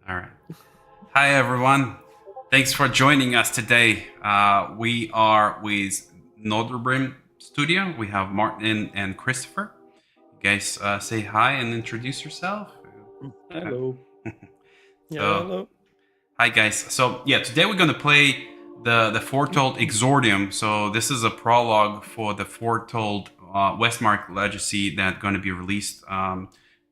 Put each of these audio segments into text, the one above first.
All right. Hi, everyone. Thanks for joining us today. We are with Northerbrim Studio. We have Martin and Christopher. You guys say hi and introduce yourself. Hello. Yeah, So, hello. hi, guys. So, yeah, today we're going to play the Foretold Exordium. So, this is a prologue for the Foretold Westmark Legacy that's going to be released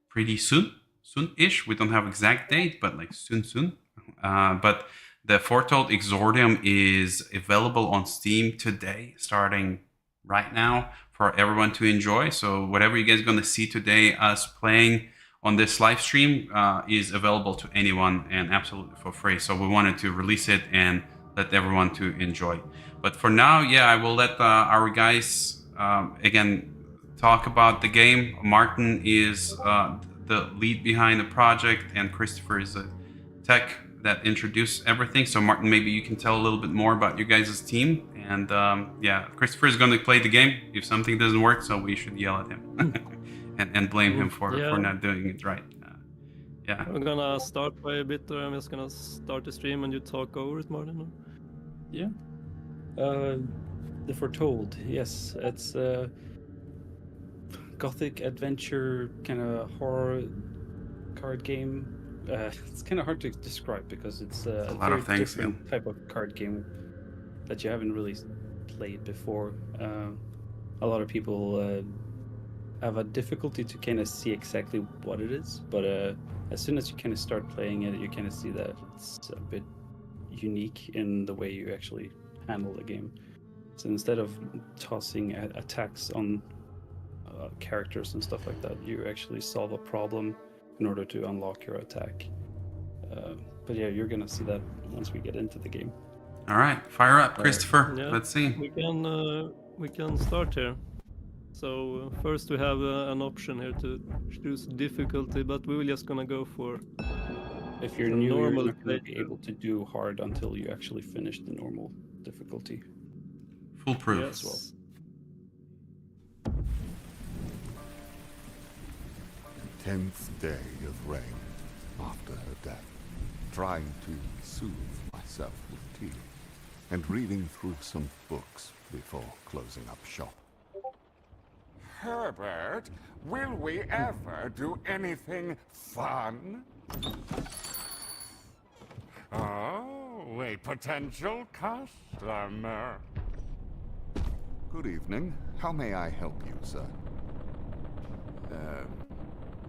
pretty soon-ish. We don't have exact date, but like soon. But the Foretold Exordium is available on Steam today, starting right now for everyone to enjoy. So whatever you guys are going to see today, us playing on this live stream is available to anyone and absolutely for free. So we wanted to release it and let everyone to enjoy. But for now, yeah, I will let our guys again talk about the game. Martin is the lead behind the project, and Christopher is a tech that introduced everything. So, Martin, maybe you can tell a little bit more about your guys' team. And yeah, Christopher is going to play the game if something doesn't work, so we should yell at him and blame him for Yeah, not doing it right. Yeah. I'm gonna start by a bit, or I'm just gonna start the stream and you talk over it, Martin. Yeah. The Foretold. Yes, it's a gothic adventure kind of horror card game. It's kind of hard to describe because it's A a lot very of things. Yeah. different type of card game that you haven't really played before. A lot of people have a difficulty to kind of see exactly what it is, but as soon as you kind of start playing it, you kind of see that it's a bit unique in the way you actually handle the game. So instead of tossing attacks on characters and stuff like that, you actually solve a problem in order to unlock your attack. But yeah, you're gonna see that once we get into the game. All right, fire up, Christopher. Yeah, Let's see. we can start here. So first we have an option here to choose difficulty, but we will just gonna go for If you're the new, you're normal not going to be playthrough. able to do hard until you actually finish the normal difficulty Foolproof. Yes. as well. 10th day of rain after her death, trying to soothe myself with tea and reading through some books before closing up shop. Herbert, will we ever do anything fun? Oh, a potential customer. Good evening. How may I help you, sir?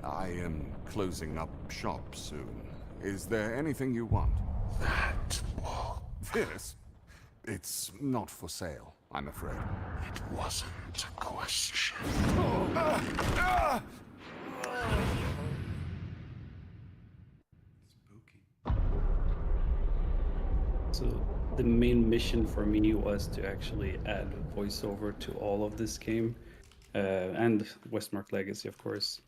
I am closing up shop soon. Is there anything you want? That book. This? It's not for sale, I'm afraid. It wasn't a question. Spooky. So the main mission for me was to actually add voiceover to all of this game, and Westmark Legacy, of course.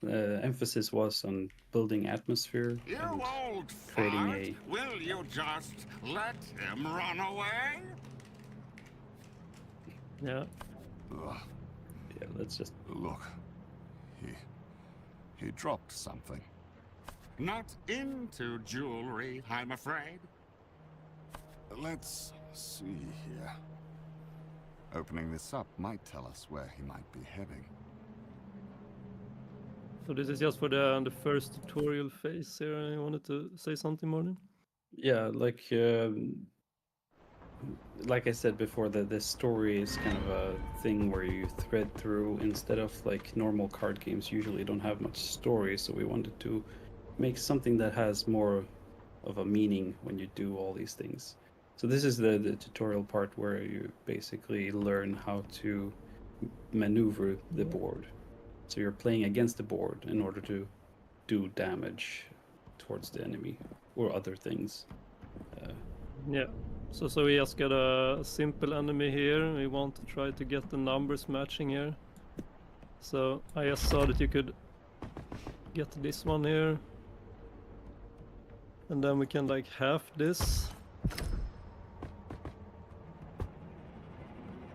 Emphasis was on building atmosphere You and old creating fart. a Will you just let him run away? Yeah. Ugh, yeah. Let's just look. He dropped something. Not into jewelry, I'm afraid. Let's see here. Opening this up might tell us where he might be heading. So this is just for the first tutorial phase here. You wanted to say something, Martin? yeah, like I said before, the story is kind of a thing where you thread through instead of like normal card games usually don't have much story, so we wanted to make something that has more of a meaning when you do all these things. So this is the tutorial part where you basically learn how to maneuver the board. So you're playing against the board in order to do damage towards the enemy or other things. Yeah. So we just got a simple enemy here. We want to try to get the numbers matching here. So I just saw that you could get this one here. And then we can like half this.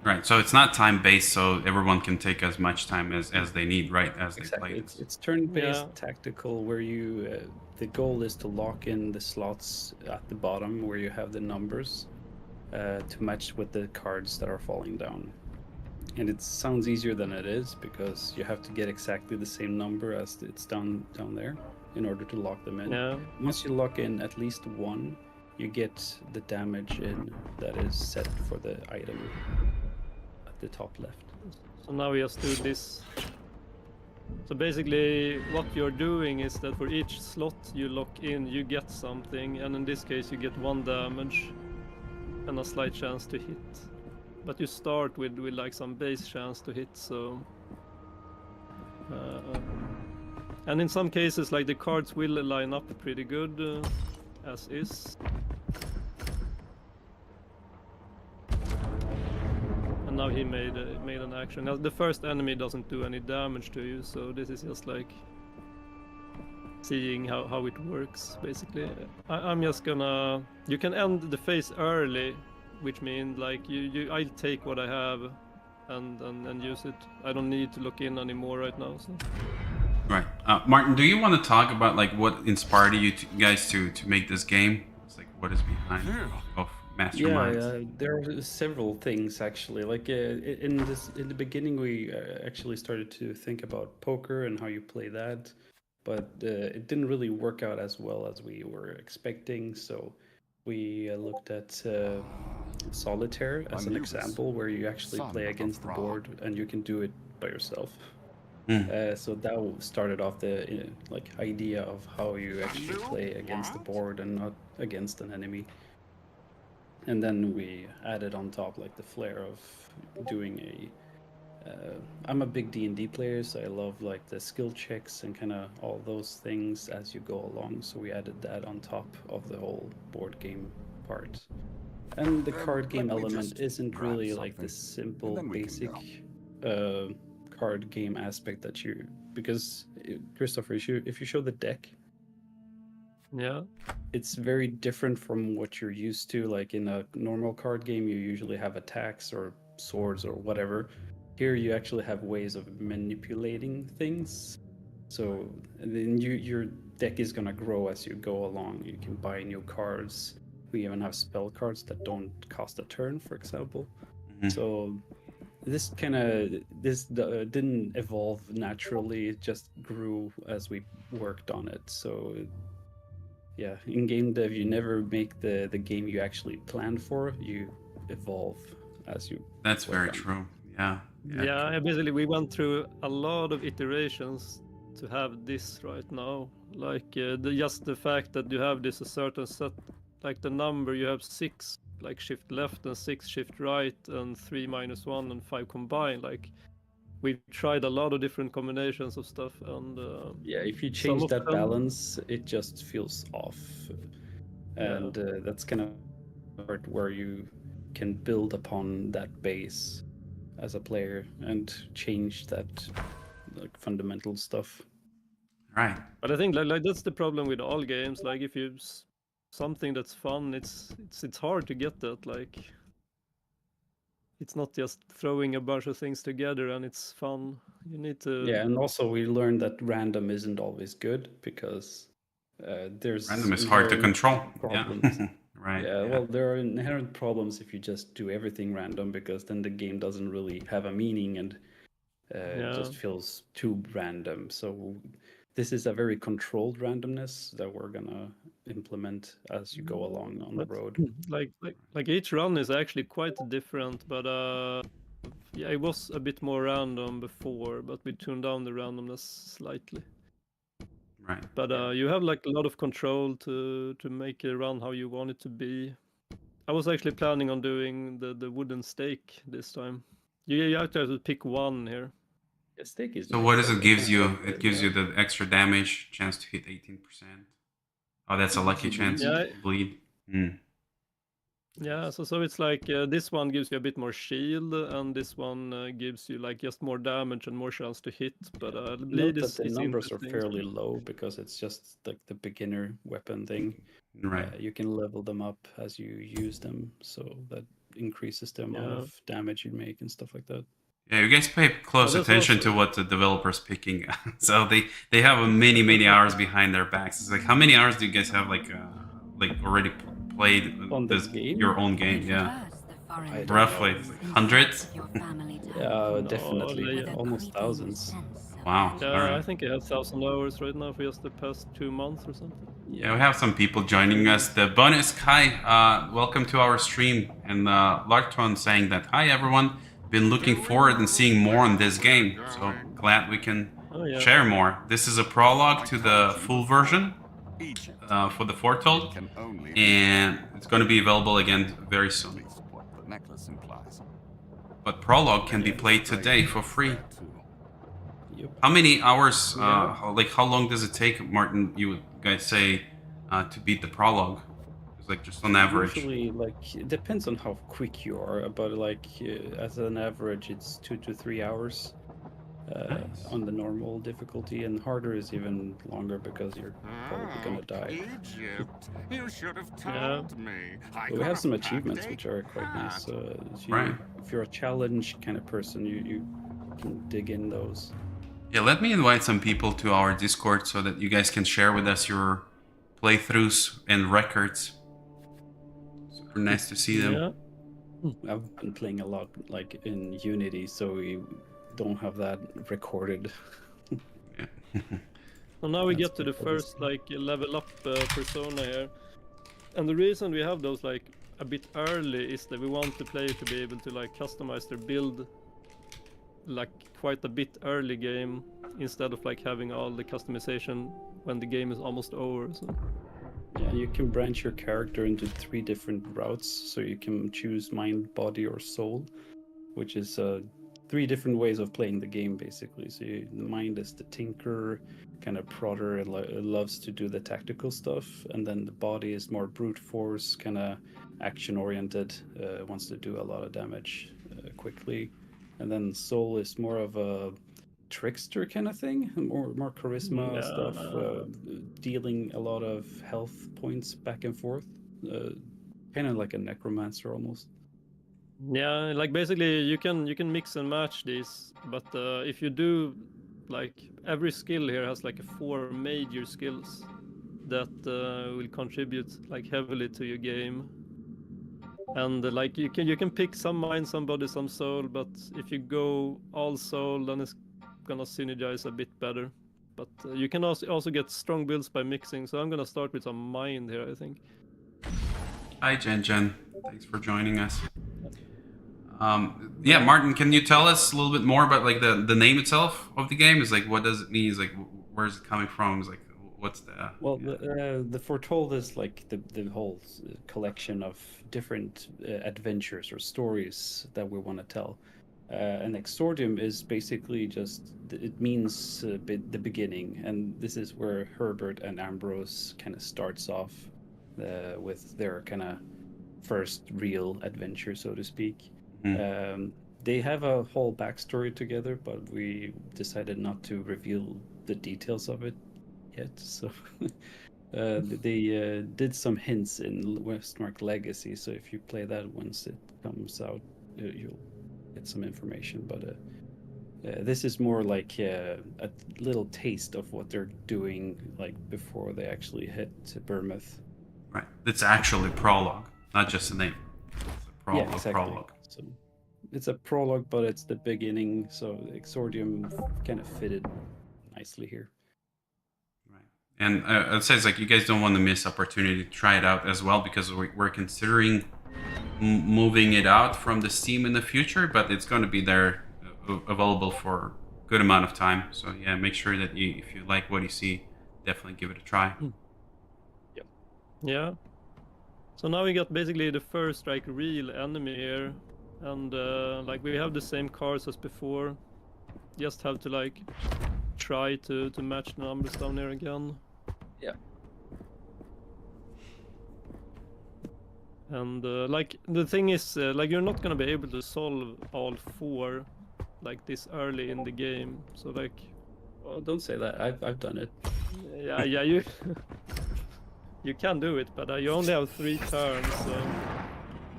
Right. So it's not time based, so everyone can take as much time as they need, right? As they Exactly. play this. It's turn-based Yeah. tactical where you the goal is to lock in the slots at the bottom where you have the numbers to match with the cards that are falling down. And it sounds easier than it is because you have to get exactly the same number as it's down there in order to lock them in. Yeah. Once you lock in at least one, you get the damage in that is set for the item at the top left. So now we just do this. So basically, what you're doing is that for each slot you lock in, you get something, and in this case, you get 1 damage and a slight chance to hit. But you start with like some base chance to hit, so. And in some cases, like the cards will line up pretty good, as is. And now he made an action. Now, the first enemy doesn't do any damage to you, so this is just like seeing how it works, basically. I'm just gonna. You can end the phase early, which means like I take what I have, and use it. I don't need to look in anymore right now. So. Right. Martin, do you want to talk about like what inspired you guys to make this game? It's like what is behind of Masterminds? Yeah, there are several things actually. Like in the beginning, we actually started to think about poker and how you play that, but it didn't really work out as well as we were expecting. So we looked at solitaire as an Anubis, example, where you actually son play of against the Ra. board and you can do it by yourself. So that started off the like idea of how you actually play against the board and not against an enemy. And then we added on top like the flair of doing a. I'm a big D&D player, so I love like the skill checks and kind of all those things as you go along. So we added that on top of the whole board game part. And the card game let me element just isn't grab really like the something, simple, and then we can basic go. card game aspect that you, because Christopher, if you show the deck, Yeah. it's very different from what you're used to. Like in a normal card game, you usually have attacks or swords or whatever. Here you actually have ways of manipulating things. So then your deck is gonna grow as you go along. You can buy new cards. We even have spell cards that don't cost a turn, for example. So this didn't evolve naturally. It just grew as we worked on it. So yeah, in game dev, you never make the game you actually plan for. You evolve as you. That's work very on it. true. Yeah. Yeah, basically we went through a lot of iterations to have this right now. Like just the fact that you have this a certain set, like the number you have 6 like shift left and 6 shift right and 3 minus 1 and 5 combined. Like we tried a lot of different combinations of stuff, and Yeah, if you some change of that them- balance, it just feels off, and that's kind of part where you can build upon that base as a player and change that like fundamental stuff. Right. But I think like that's the problem with all games. Like if you something that's fun, it's hard to get that. Like it's not just throwing a bunch of things together and it's fun. You need to. Yeah, and also we learned that random isn't always good because there's Random is hard to inherent control. problems. Yeah. Right. Yeah, well, there are inherent problems if you just do everything random, because then the game doesn't really have a meaning and it just feels too random. So this is a very controlled randomness that we're gonna implement as you go along on the road. Like each run is actually quite different, but yeah, it was a bit more random before, but we tuned down the randomness slightly. Right. But you have like a lot of control to make a run how you want it to be. I was actually planning on doing the wooden stake this time. You have to pick one here. Yeah, stake is So nice, what does but it I gives can't you? wait It for gives you that. the extra damage, chance to hit 18%. Oh, that's a lucky chance Yeah. to bleed. Mm. Yeah, so it's like this one gives you a bit more shield, and this one gives you like just more damage and more chance to hit. But Note bleed that is the numbers are interesting. fairly low because it's just like the beginner weapon thing. Right. You can level them up as you use them, so that increases the amount of damage you make and stuff like that. Yeah, you guys pay close Well, that's attention also- to what the developer's picking. So they have many hours behind their backs. It's like, how many hours do you guys have like already played On the game? your own game? Yeah, I don't roughly hundreds. Yeah, No, definitely. yeah. Almost thousands. Wow. Yeah, All right. I think I have 1,000 hours right now for just the past 2 months or something. Yeah, we have some people joining us. The bonus Kai, welcome to our stream. And Larton saying that, hi everyone, been looking forward and seeing more on this game. So glad we can Oh, yeah. share more. This is a prologue to the full version for the Foretold, Can only and it's going to be available again very soon. what the necklace implies. But prologue can be played today for free. Yep. How many hours, how long does it take, Martin, you guys say, to beat the prologue? It's like just on average. Usually, like, it depends on how quick you are, but like as an average, it's 2 to 3 hours on the normal difficulty, and harder is even longer because you're probably gonna die. Egypt. You should have Yeah. told me. But we have some achievements which are quite nice. Right. If you're a challenge kind of person, you can dig in those. Yeah, let me invite some people to our Discord so that you guys can share with us your playthroughs and records. Super nice to see them. Yeah. I've been playing a lot like in Unity, so we don't have that recorded. So now we That's get to the good for this first like level up persona here, and the reason we have those like a bit early is that we want the player to be able to like customize their build like quite a bit early game instead of like having all the customization when the game is almost over. So. Yeah, you can branch your character into 3 different routes, so you can choose mind, body, or soul, which is 3 different ways of playing the game, basically. So the mind is the tinker, kind of prodder, it loves to do the tactical stuff, and then the body is more brute force, kind of action-oriented, wants to do a lot of damage quickly, and then soul is more of a trickster kind of thing, more charisma Yeah. stuff, dealing a lot of health points back and forth, kind of like a necromancer almost. Yeah, like basically you can mix and match these, but if you do, like every skill here has like 4 major skills that will contribute like heavily to your game. And like you can pick some mind, some body, some soul, but if you go all soul, then it's gonna synergize a bit better. But you can also get strong builds by mixing. So I'm gonna start with some mind here, I think. Hi, Jen. Thanks for joining us. Yeah, Martin, can you tell us a little bit more about like the name itself of the game? Is like, what does it mean? Is like, where is it coming from? Is like, what's the? Well, the Foretold is like the whole collection of different adventures or stories that we want to tell. And Exordium is basically just, it means the beginning, and this is where Herbert and Ambrose kind of starts off with their kind of first real adventure, so to speak. They have a whole backstory together, but we decided not to reveal the details of it yet. So they did some hints in Westmark Legacy, so if you play that once it comes out, you'll get some information. But this is more like a little taste of what they're doing, like before they actually hit Bournemouth. Right. It's actually prologue, not just a name. It's a prologue. Yeah, exactly. Prologue. So it's a prologue, but it's the beginning. So Exordium kind of fitted nicely here. Right. And it says like you guys don't want to miss opportunity to try it out as well, because we're considering moving it out from the Steam in the future, but it's going to be there available for a good amount of time. So yeah, make sure that if you like what you see, definitely give it a try. Yeah. So now we got basically the first like real enemy here, and like we have the same cars as before. Just have to like try to match the numbers down here again. Yeah. And like the thing is, like you're not gonna be able to solve all 4 like this early in the game. So like, Well, don't say that. I've done it. yeah, you you can do it, but you only have 3 turns. So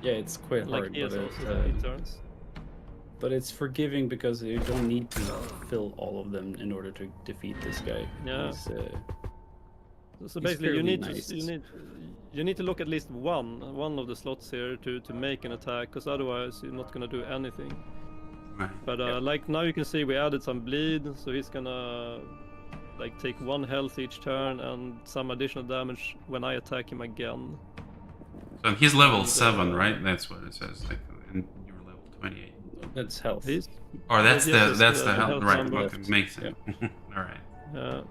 Yeah, it's quite Like hard, he has but also 3 turns. but it's forgiving because you don't need to fill all of them in order to defeat this guy. Yeah. He's, So he's basically, you fairly need nice. you need to look at least one of the slots here to make an attack, because otherwise you're not gonna do anything. Right. But like now you can see we added some bleed, so he's gonna like take 1 health each turn and some additional damage when I attack him again. So he's level And, 7, right? That's what it says. Like, and you're level 28. That's health. He's Or that's yes, the the health, health right? number. Okay, makes sense. All right.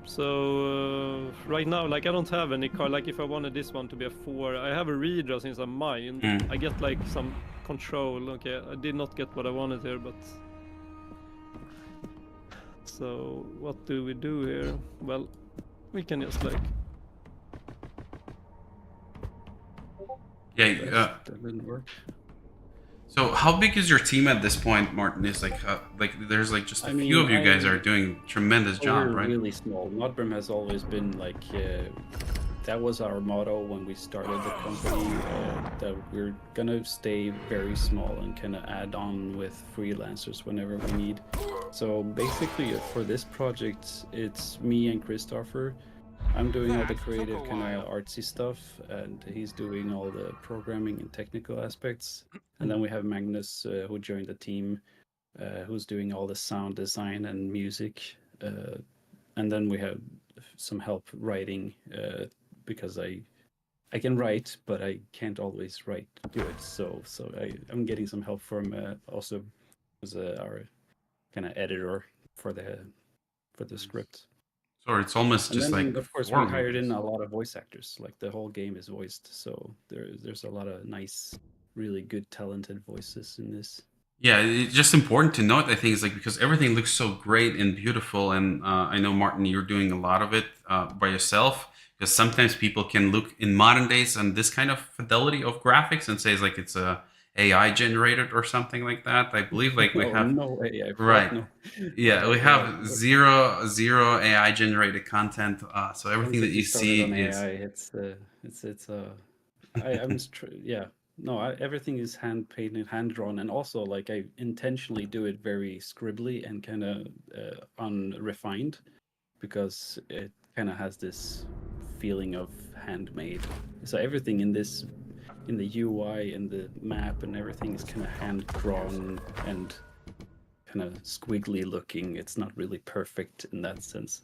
So right now, like I don't have any card. Like if I wanted this one to be a 4, I have a Reader since I'm mine. I get like some control. Okay, I did not get what I wanted here, but so what do we do here? Well, we can just like Yeah. That didn't work. So how big is your team at this point, Martin? Is like there's like just a few of you guys are doing tremendous job, we're right? really small. Modbrim has always been like that was our motto when we started the company, that we're gonna stay very small and kind of add on with freelancers whenever we need. So basically, for this project, it's me and Christopher. I'm doing all the creative kind of artsy stuff, and he's doing all the programming and technical aspects. And then we have Magnus, who joined the team, who's doing all the sound design and music. And then we have some help writing, because I can write, but I can't always write good. So I'm getting some help from also as our kind of editor for the script. So it's almost And just then, like of course, 4 we hired in movies. a lot of voice actors. Like the whole game is voiced, so there's a lot of nice, really good, talented voices in this. Yeah, it's just important to note, I think, is like because everything looks so great and beautiful, and I know Martin, you're doing a lot of it by yourself. Because sometimes people can look in modern days on this kind of fidelity of graphics and say it's like it's a AI generated or something like that. I believe like we have no AI, right. no. Yeah, we have zero AI generated content. So everything that you see on is AI, yeah. No, everything is hand painted, hand drawn, and also like I intentionally do it very scribbly and kind of unrefined, because it kind of has this feeling of handmade. So everything in this, in the UI and the map and everything, is kind of hand drawn and kind of squiggly looking. It's not really perfect in that sense.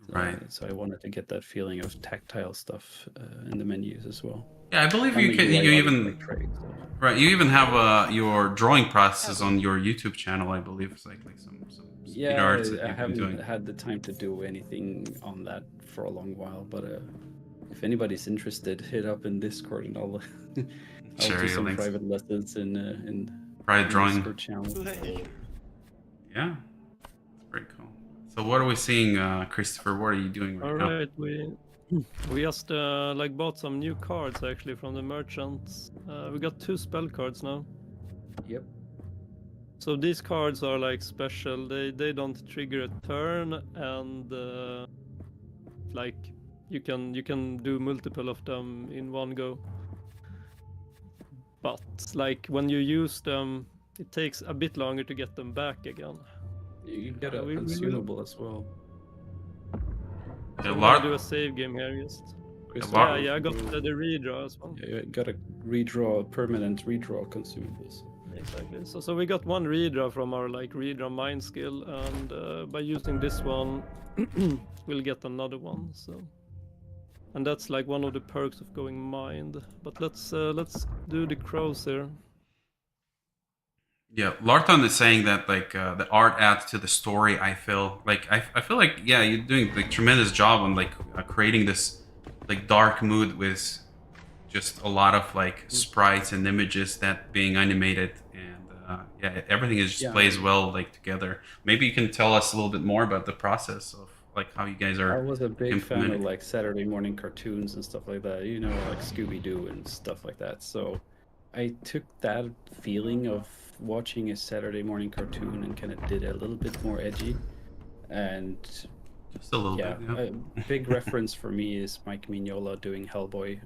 right. So I wanted to get that feeling of tactile stuff in the menus as well. Yeah, I believe I'm you a can. UI You artist even by trade, so. right. You even have your drawing process on your YouTube channel. I believe it's like some speed Yeah, arts that I you've been haven't doing. had the time to do anything on that for a long while, but if anybody's interested, hit up in Discord and I'll Share do your some links. private lessons in Private drawing. Discord channel. Yeah, it's pretty cool. So what are we seeing, Christopher? What are you doing right now? Alright, we just like bought some new cards actually from the merchants. We got 2 spell cards now. Yep. So these cards are like special. They don't trigger a turn, and like you can do multiple of them in one go. But like when you use them, it takes a bit longer to get them back again. You get a we will- consumable as well. A So we're lot. gonna do a save game here just. lot- Yeah, I got the redraw as well. Yeah, you got a redraw, permanent redraw consumables. Exactly. So we got 1 redraw from our like redraw mind skill, and by using this one, we'll get another one. So, and that's like one of the perks of going mind. But let's do the crows here. Yeah, Larton is saying that like the art adds to the story. I feel like I feel like yeah, you're doing like tremendous job on like creating this like dark mood with just a lot of like sprites and images that being animated, and yeah, everything is just plays well like together. Maybe you can tell us a little bit more about the process of like how you guys are. I was a big fan of implementing. like Saturday morning cartoons and stuff like that, you know, like Scooby-Doo and stuff like that. So I took that feeling of watching a Saturday morning cartoon and kind of did it a little bit more edgy. And Just a little yeah, bit. Yeah. a big reference for me is Mike Mignola doing Hellboy.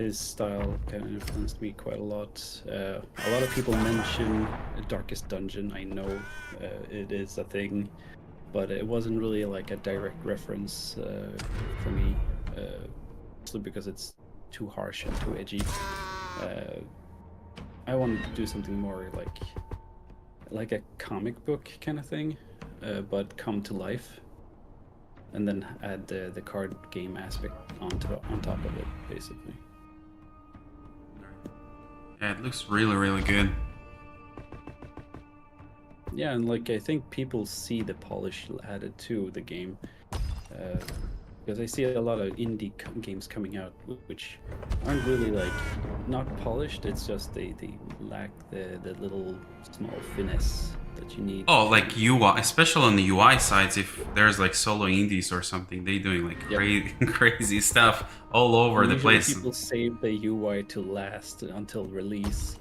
his style kind of influenced me quite a lot. A lot of people mention Darkest Dungeon. I know it is a thing, but it wasn't really like a direct reference for me, mostly because it's too harsh and too edgy. I wanted to do something more like a comic book kind of thing, but come to life, and then add the card game aspect on top of it, basically. Yeah, it looks really, really good. Yeah, and like I think people see the polish added to the game, because I see a lot of indie games coming out which aren't really like not polished. It's just they lack the little small finesse that you need. Oh, like UI, especially on the UI sides, if there's like solo indies or something, they doing like crazy stuff all over the Usually place. people save the UI to last until release.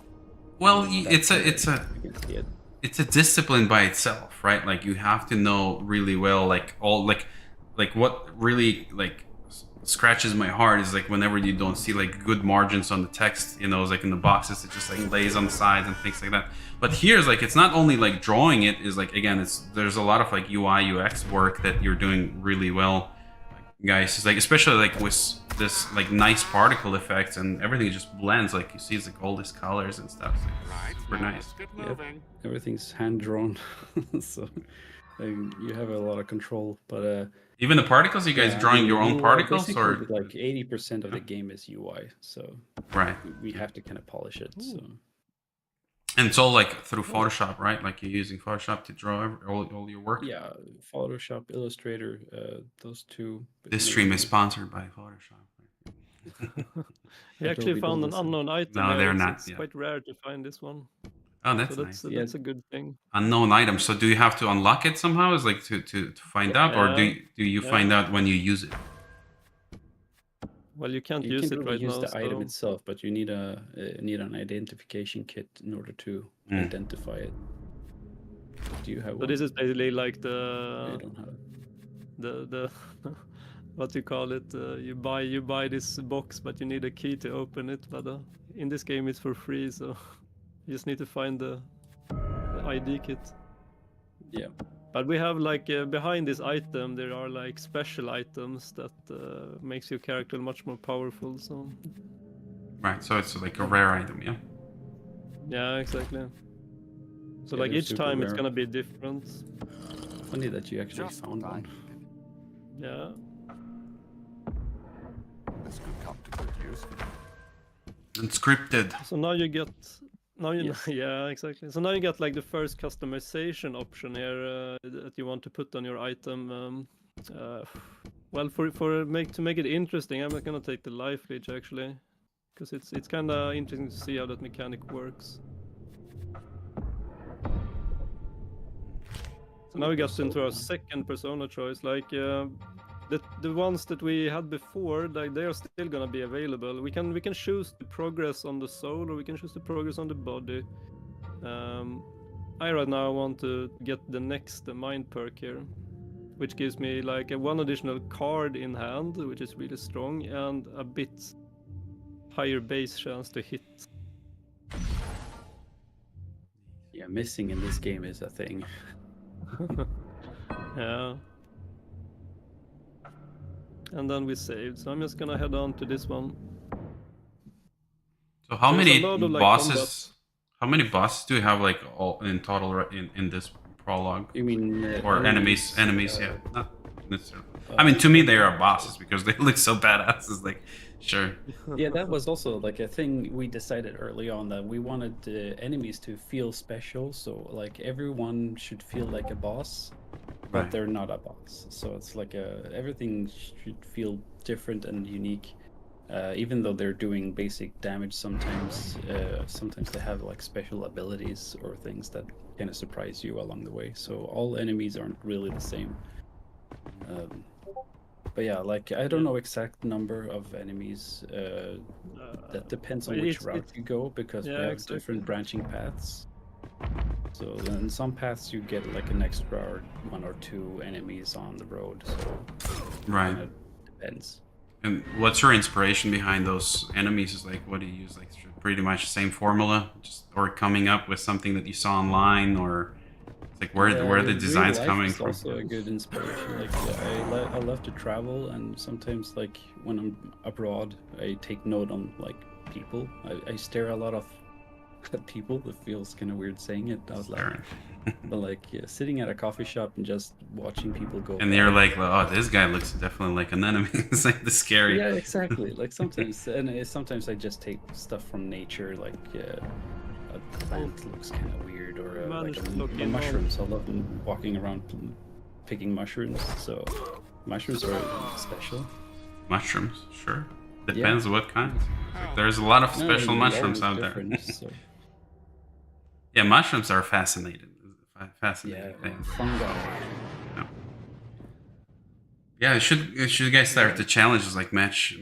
Well, And it's that's a where you can see it. it's a discipline by itself, right? Like you have to know really well, like all like what really like scratches my heart is like whenever you don't see like good margins on the text, you know, it's like in the boxes, it just like lays on the sides and things like that. But here's like it's not only like drawing it is like again, there's a lot of like UI UX work that you're doing really well, guys. It's like especially like with this like nice particle effects and everything just blends. Like you see, it's like all these colors and stuff. It's like, super nice. Get moving. Everything's hand drawn, so you have a lot of control. But Even the particles, you guys drawing your own particles, basically, or like 80% of the game is UI, so right? we have to kind of polish it. So And it's all like through Photoshop, right? Like you're using Photoshop to draw all your work. yeah, Photoshop, Illustrator, those two. This stream is sponsored by Photoshop. He actually found an unknown item. No, here. they're It's- not, It's yeah. quite rare to find this one. Oh, that's So nice. that's a good thing. Unknown item. So do you have to unlock it somehow? Is like to find out, or do you Yeah. find out when you use it? Well, you can't You use can it really right use now. the item so- itself, but you need an identification kit in order to identify it. Do you have So one? this is basically like I the don't have it. the what you call it? You buy this box, but you need a key to open it. But in this game, it's for free, so you just need to find the ID kit. Yeah. But we have like behind this item, there are like special items that makes your character much more powerful. So Right. So it's like a rare item, yeah. yeah, exactly. So Yeah, like they're each super time it's rare. gonna be different. Funny that you actually Just found what I one. needed. Yeah. This could come to good use. Unscripted. So now you get Yes. yeah, exactly. So now you get like the first customization option here that you want to put on your item. Well, to make it interesting, I'm gonna take the life leech actually, because it's kind of interesting to see how that mechanic works. So now we got into our second persona choice. Like the ones that we had before, like they are still gonna be available. We can choose to progress on the soul, or we can choose to progress on the body. I right now want to get the next mind perk here, which gives me like one additional card in hand, which is really strong, and a bit higher base chance to hit. Yeah, missing in this game is a thing. Yeah. And then we saved. So I'm just gonna head on to this one. So how There's many a lot of, like, bosses? How many bosses do you have like all in total in this prologue? You mean Or enemies? Enemies, yeah. Not necessarily. I mean, to me, they are bosses because they look so badass. It's like, sure. Yeah, that was also like a thing we decided early on, that we wanted enemies to feel special. So like everyone should feel like a boss, but Right. they're not a boss. So it's like everything should feel different and unique. Even though they're doing basic damage, sometimes they have like special abilities or things that kind of surprise you along the way. So all enemies aren't really the same. But yeah, like I don't know exact number of enemies. That depends on which route you go, because we have different branching paths. So in some paths you get like an extra 1 or 2 enemies on the road. So Right. it depends. And what's your inspiration behind those enemies? Is like, what do you use? Like pretty much the same formula, just or coming up with something that you saw online, or it's like where are the Real designs life coming is from? also a good inspiration. Like I love to travel, and sometimes like when I'm abroad, I take note on like people. I stare a lot of at people. It feels kind of weird saying it out loud. Staring. But like sitting at a coffee shop and just watching people go And by. you're like, oh, this guy looks definitely like an enemy. It's like the scary. Yeah, exactly. Like sometimes, and sometimes I just take stuff from nature, like a plant looks kind of weird, or like Managed to look in on- mushrooms. I love walking around picking mushrooms. So mushrooms are special. Mushrooms, sure. Depends what kinds. Like, there's a lot of No, special they're mushrooms always out there. different, so, Yeah, mushrooms are fascinating. Fascinating yeah, things. fungi. Yeah, should you guys start the challenges like match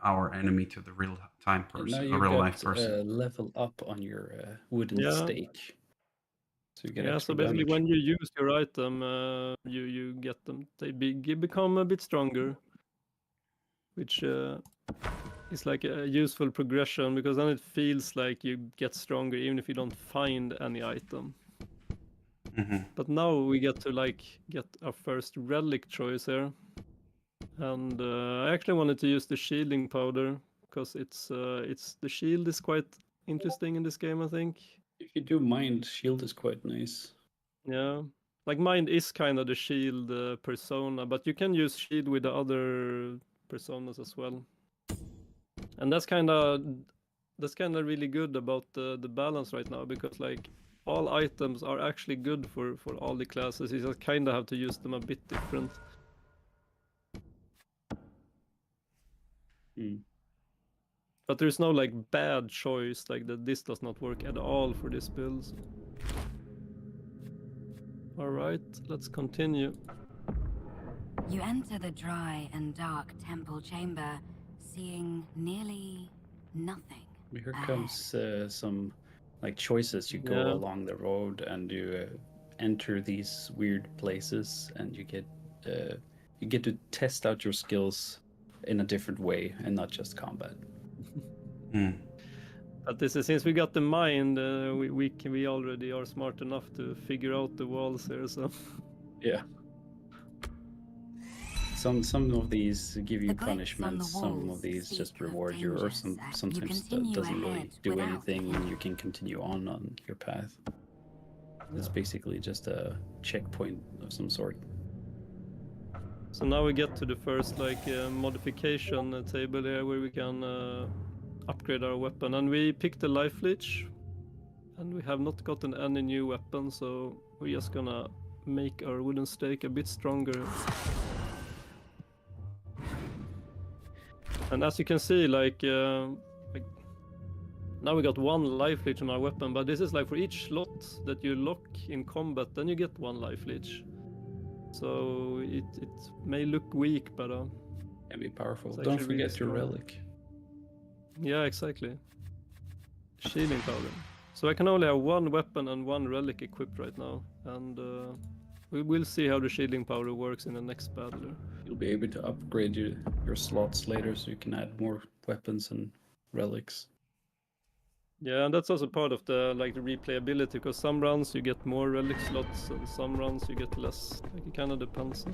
our enemy to the real time And now person, you a real life got person. level up on your wooden Yeah. stake. So you get Yeah, extra so basically damage. when you use your item, you get them, they become a bit stronger, which is like a useful progression, because then it feels like you get stronger even if you don't find any item. Hmm. But now we get to like get our first relic choice here, and I actually wanted to use the shielding powder because it's the shield is quite interesting in this game, I think. If you do mind, shield is quite nice. Yeah, like mine is kind of the shield persona, but you can use shield with the other personas as well, and that's kind of really good about the balance right now, because like all items are actually good for all the classes. You just kind of have to use them a bit different. Mm. But there's no like bad choice, like that this does not work at all for this build. All right, let's continue. You enter the dry and dark temple chamber, seeing nearly nothing. Here ahead. comes some like choices. You go Yeah. along the road and you enter these weird places, and you get to test out your skills in a different way and not just combat. Mm. But this is, since we got the mind, we already are smart enough to figure out the walls here. So Yeah. Some of these give you The glyphs on the punishments. Some of walls these speak just of reward you, or dangers that you sometimes continue doesn't really ahead do without anything, and you help. can continue on your path. It's basically just a checkpoint of some sort. So now we get to the first like modification table here, where we can upgrade our weapon, and we picked the life leech, and we have not gotten any new weapon, so we're just gonna make our wooden stake a bit stronger. And as you can see, like now we got one life leech on our weapon, but this is like for each slot that you lock in combat, then you get one life leech. So it may look weak, but Can be powerful. It's Don't actually really forget your strong. relic. yeah, exactly. Shielding powder. So I can only have one weapon and one relic equipped right now, and we will see how the shielding powder works in the next battle. You'll be able to upgrade your slots later, so you can add more weapons and relics. Yeah, and that's also part of the like the replayability, because some rounds you get more relic slots and some rounds you get less. Like it kind of depends.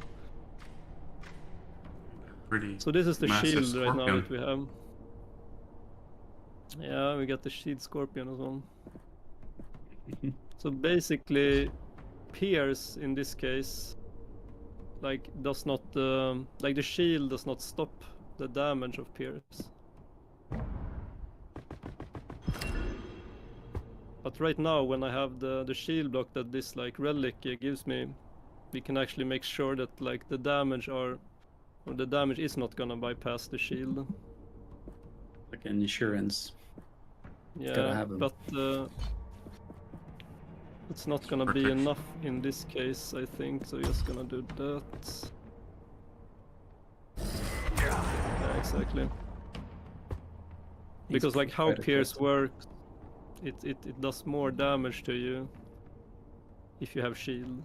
Pretty. So this is the Massive shield right now scorpion. that we have. Yeah, we got the shield scorpion as well. So basically, Pierce in this case, like does not like the shield does not stop the damage of Pierce. But right now, when I have the shield block that this like relic gives me, we can actually make sure that like the damage is not gonna bypass the shield. Like an insurance. Yeah, Gotta have 'em. but it's not gonna be Protection. enough in this case, I think. So just gonna do that. Yeah, exactly. Because like how quite Pierce effective. works, it does more damage to you if you have shield.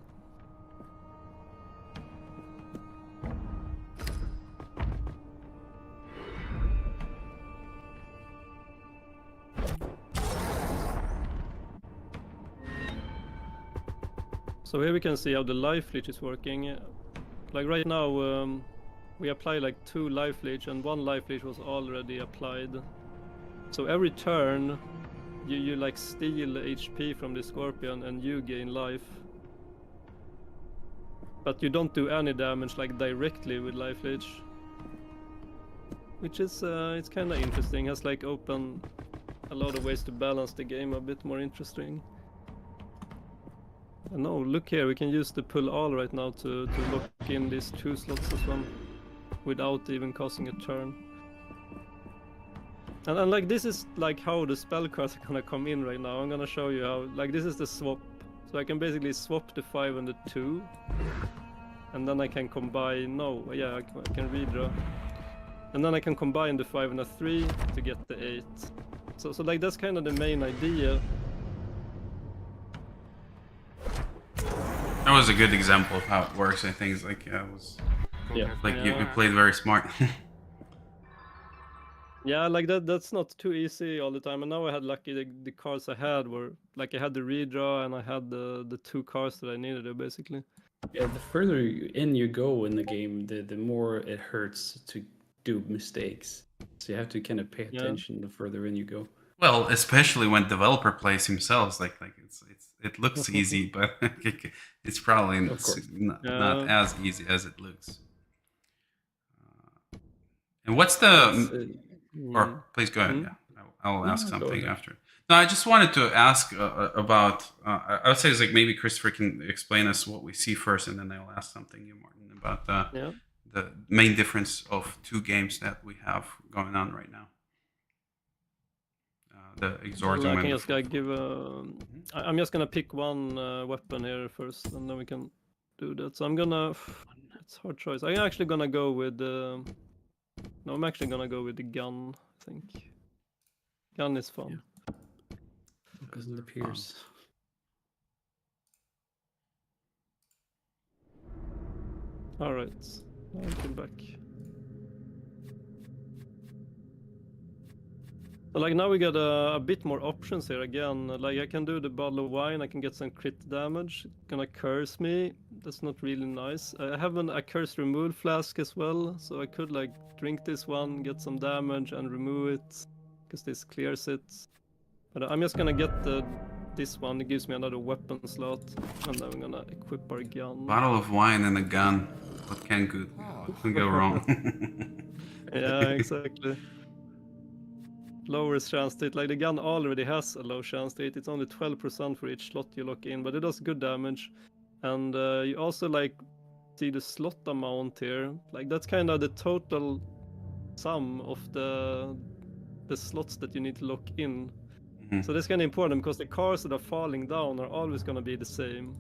So here we can see how the life leech is working. Like right now, we apply like 2 life leech, and 1 life leech was already applied. So every turn, you like steal HP from the scorpion, and you gain life. But you don't do any damage like directly with life leech, which is it's kind of interesting. Has like open a lot of ways to balance the game a bit more interesting. And oh, look here, we can use the pull all right now to lock in these 2 slots as well, without even costing a turn. And like this is like how the spell cards are gonna come in right now. I'm gonna show you how. Like this is the swap, so I can basically swap the 5 and the 2, and then I can combine. No, yeah, I can redraw, and then I can combine the 5 and the 3 to get the 8. So like that's kind of the main idea. That was a good example of how it works. I think it's like it was like you played very smart. Yeah, like that's not too easy all the time. And now I had lucky the cards I had were like I had the redraw and I had the 2 cards that I needed basically. Yeah, the further in you go in the game, the more it hurts to do mistakes. So you have to kind of pay attention the further in you go. Well, especially when developer plays himself, like it looks easy, but it's probably not as easy as it looks. And what's the or please go ahead. Yeah, I'll ask something after. No, I just wanted to ask about. I would say it's like maybe Christopher can explain us what we see first, and then I'll ask something you, Martin, about the main difference of 2 games that we have going on right now. The Exordium. Well, I can just give I'm just gonna pick 1 weapon here first, and then we can do that. So I'm gonna. It's a hard choice. I'm actually gonna go with. No, I'm actually gonna go with the gun. I think. Gun is fun. Focus on the Pierce. All right, I'll come back. So like now we got a bit more options here again. Like I can do the bottle of wine, I can get some crit damage. It's gonna curse me. That's not really nice. I have a curse removal flask as well, so I could like drink this one, get some damage, and remove it because this clears it. But I'm just gonna get this one. It gives me another weapon slot, and then I'm gonna equip our gun. Bottle of wine and a gun. What can go wrong? Yeah, exactly. Lowest chance to hit. Like the gun already has a low chance to hit. It's only 12% for each slot you lock in, but it does good damage. And you also like see the slot amount here. Like that's kind of the total sum of the slots that you need to lock in. So that's kind of important because the cards that are falling down are always going to be the same.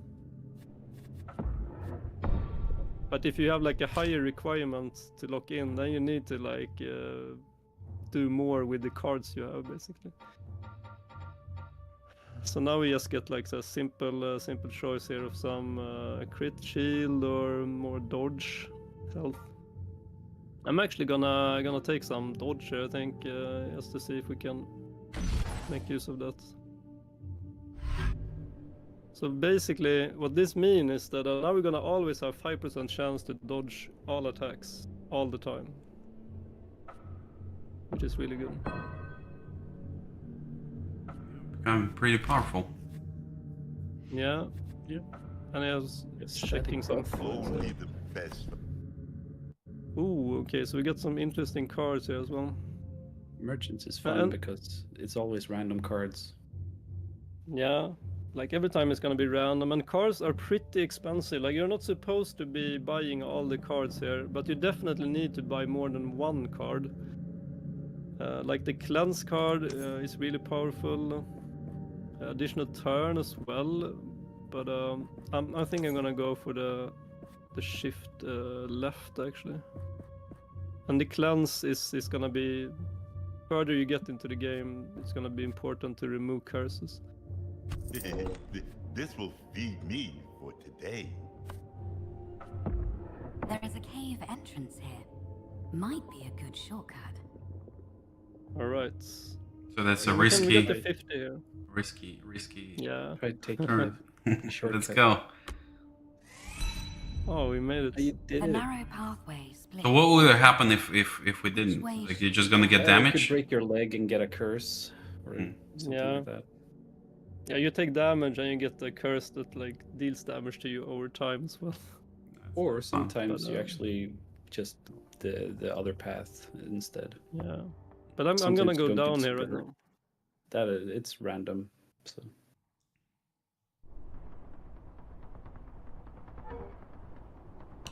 But if you have like a higher requirement to lock in, then you need to like do more with the cards you have basically. So now we just get like a simple choice here of some crit shield or more dodge health. I'm actually gonna take some dodge here, I think, just to see if we can make use of that. So basically what this means is that now we're gonna always have 5% chance to dodge all attacks all the time, which is really good. Pretty powerful. Yeah. And I was checking some cards. Only the best. Ooh, okay, so we got some interesting cards here as well. Merchants is fun because it's always random cards. Yeah, like every time it's gonna be random, and cards are pretty expensive. Like you're not supposed to be buying all the cards here, but you definitely need to buy more than 1 card. Like the cleanse card is really powerful. Additional turn as well, but I think I'm gonna go for the shift left actually. And the cleanse is gonna be, further you get into the game, it's gonna be important to remove curses. This will feed me for today. There is a cave entrance here. Might be a good shortcut. All right. So that's a We risky, get the 50 here. risky. Yeah. Try to take turn. shortcut. Let's go. Oh, we made it. You did A it. narrow pathway split. So what would happen if we didn't? Wait. Like you're just gonna get You damage? could break your leg and get a curse or Hmm. something Yeah. like that. Yeah, you take damage and you get the curse that like deals damage to you over time as well. Or fun. sometimes But, you actually just the other path instead. Yeah. But I'm gonna Sometimes go you don't down get here right better. now. That is, it's random. So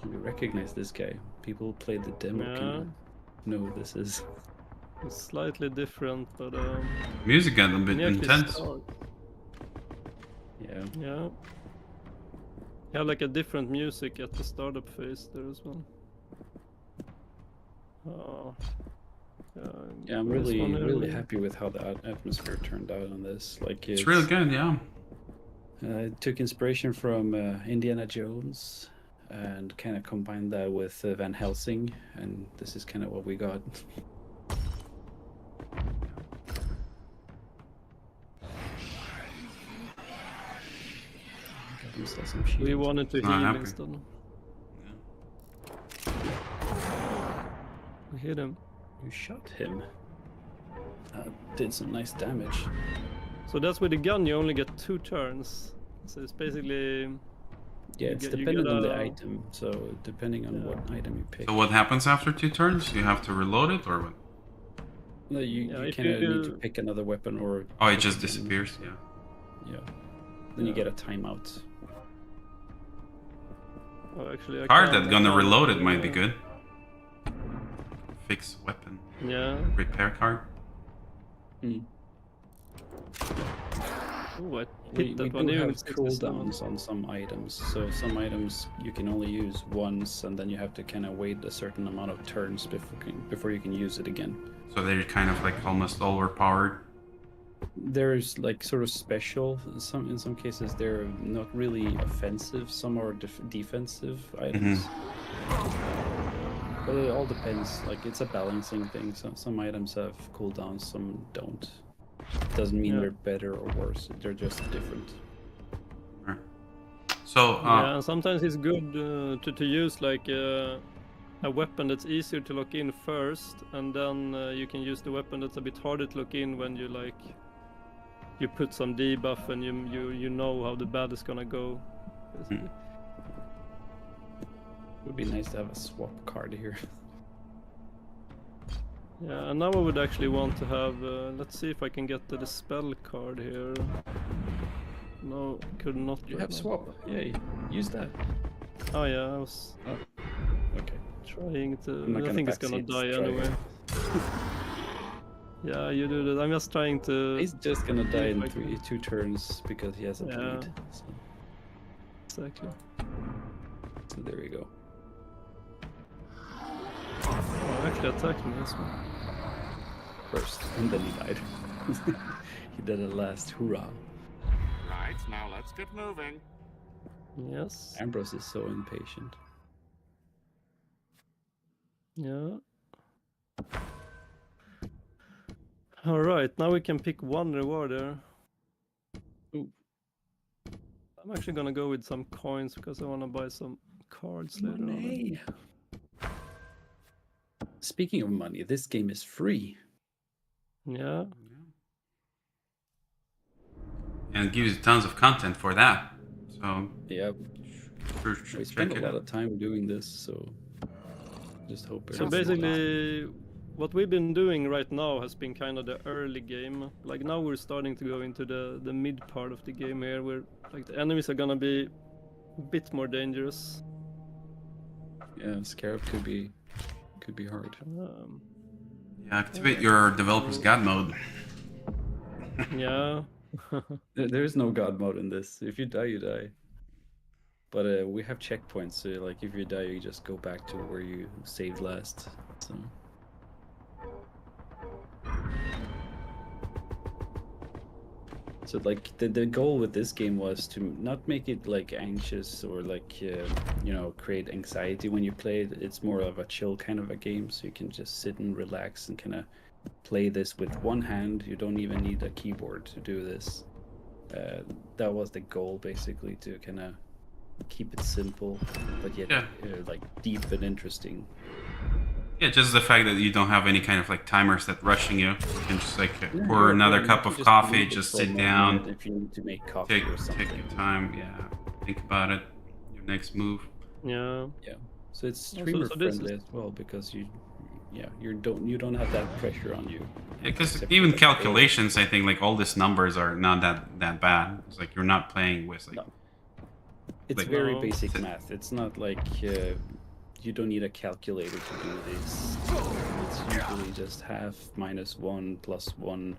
we recognize this guy. People who played the demo Yeah. can know who this is. It's slightly different, but Music got a when bit you actually intense. start- Yeah. Yeah. You have like a different music at the startup phase there as well. Yeah, I'm this really one here really we- happy with how the atmosphere turned out on this. Like It's really good, yeah. I took inspiration from Indiana Jones and kind of combined that with Van Helsing, and this is kind of what we got. Got himself some We shield. wanted to Not heal happy. instead. We hit him. You shot him. Did some nice damage. So that's with the gun you only get 2 turns. So it's basically Yeah, You it's get- you dependent on the gotta- item. So depending on what item you pick. So what happens after 2 turns? You have to reload it or what? No, you, Yeah, you if kind of need to you- pick another weapon or. Oh, it pick just a gun. disappears, yeah. Yeah. Then you Yeah. get a timeout. oh, actually I Card can't- that's I gonna can't, reload it might be uh, good. Fix weapon. Yeah. Repair card. Oh, I We hit that do one even have with 67. cooldowns on some items. So some items you can only use once, and then you have to kind of wait a certain amount of turns before you can use it again. So they're kind of like almost overpowered. There's like sort of special. In some cases they're not really offensive. Some are defensive items. But it all depends. Like it's a balancing thing. Some items have cooldowns, some don't. Doesn't mean Yeah. they're better or worse. They're just different. So Yeah, and sometimes it's good to use like a weapon that's easier to lock in first, and then you can use the weapon that's a bit harder to lock in when you like you put some debuff and you know how the battle is gonna go. Basically. It would be nice to have a swap card here. Yeah, and now I would actually want to have. Let's see if I can get the spell card here. No, could not. You right have now. swap. Yay. Use that. Oh yeah, I was Okay. trying to. I'm not I gonna think it's gonna backseat, die try anyway. Yeah, you do that. I'm just trying to. He's just gonna die in if I can- 2 turns because he has a Yeah. bleed. Exactly. So there we go. Oh, actually attacked me as well. First, and then he died. He did a last hurrah. Right, now let's get moving. Yes. Ambrose is so impatient. Yeah. All right, now we can pick one reward there. Ooh. I'm actually gonna go with some coins because I want to buy some cards later on. Money. Speaking of money, this game is free. Yeah. and it gives you tons of content for that. So Yeah, sure, we check spent a it lot out. of time doing this, so just hope. So everything- basically, what we've been doing right now has been kind of the early game. Like now we're starting to go into the mid part of the game here, where like the enemies are gonna be a bit more dangerous. yeah, Scarab could be hard. Yeah, activate your developer's god mode. Yeah. There is no god mode in this. If you die, you die. But we have checkpoints, so like if you die, you just go back to where you saved last. So. So like the goal with this game was to not make it like anxious or like create anxiety when you play it. It's more of a chill kind of a game, so you can just sit and relax and kind of play this with one hand. You don't even need a keyboard to do this. That was the goal, basically, to kind of keep it simple, but yet Yeah. like deep and interesting. Yeah, just the fact that you don't have any kind of like timers that rushing you. You can just like Yeah, pour another you cup can of just coffee, leave it just for sit a down, minute if you need to make coffee take or something. your time. Yeah, think about it. Your next move. Yeah. Yeah, so it's So- streamer so this friendly is- as well because you don't have that pressure on you. Yeah, because Except for, even like, calculations, I think like all these numbers are not that bad. It's like you're not playing with like No. It's like- very No. basic math. It's not like you don't need a calculator to do this. It's usually just half, -1, +1.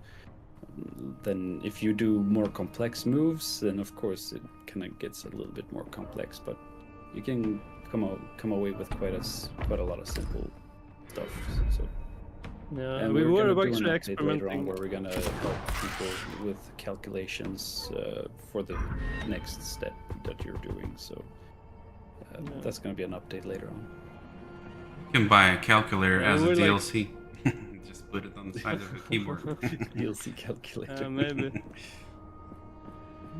Then if you do more complex moves, then of course it kind of gets a little bit more complex. But you can come away with quite a lot of simple stuff. So. Yeah, And we we're were gonna do an actually update later on experimenting. where we're gonna help people with calculations for the next step that you're doing. So that's gonna be an update later on. you can buy a calculator Yeah, as a we're like- DLC. Just put it on the side of the keyboard. DLC calculator. Maybe.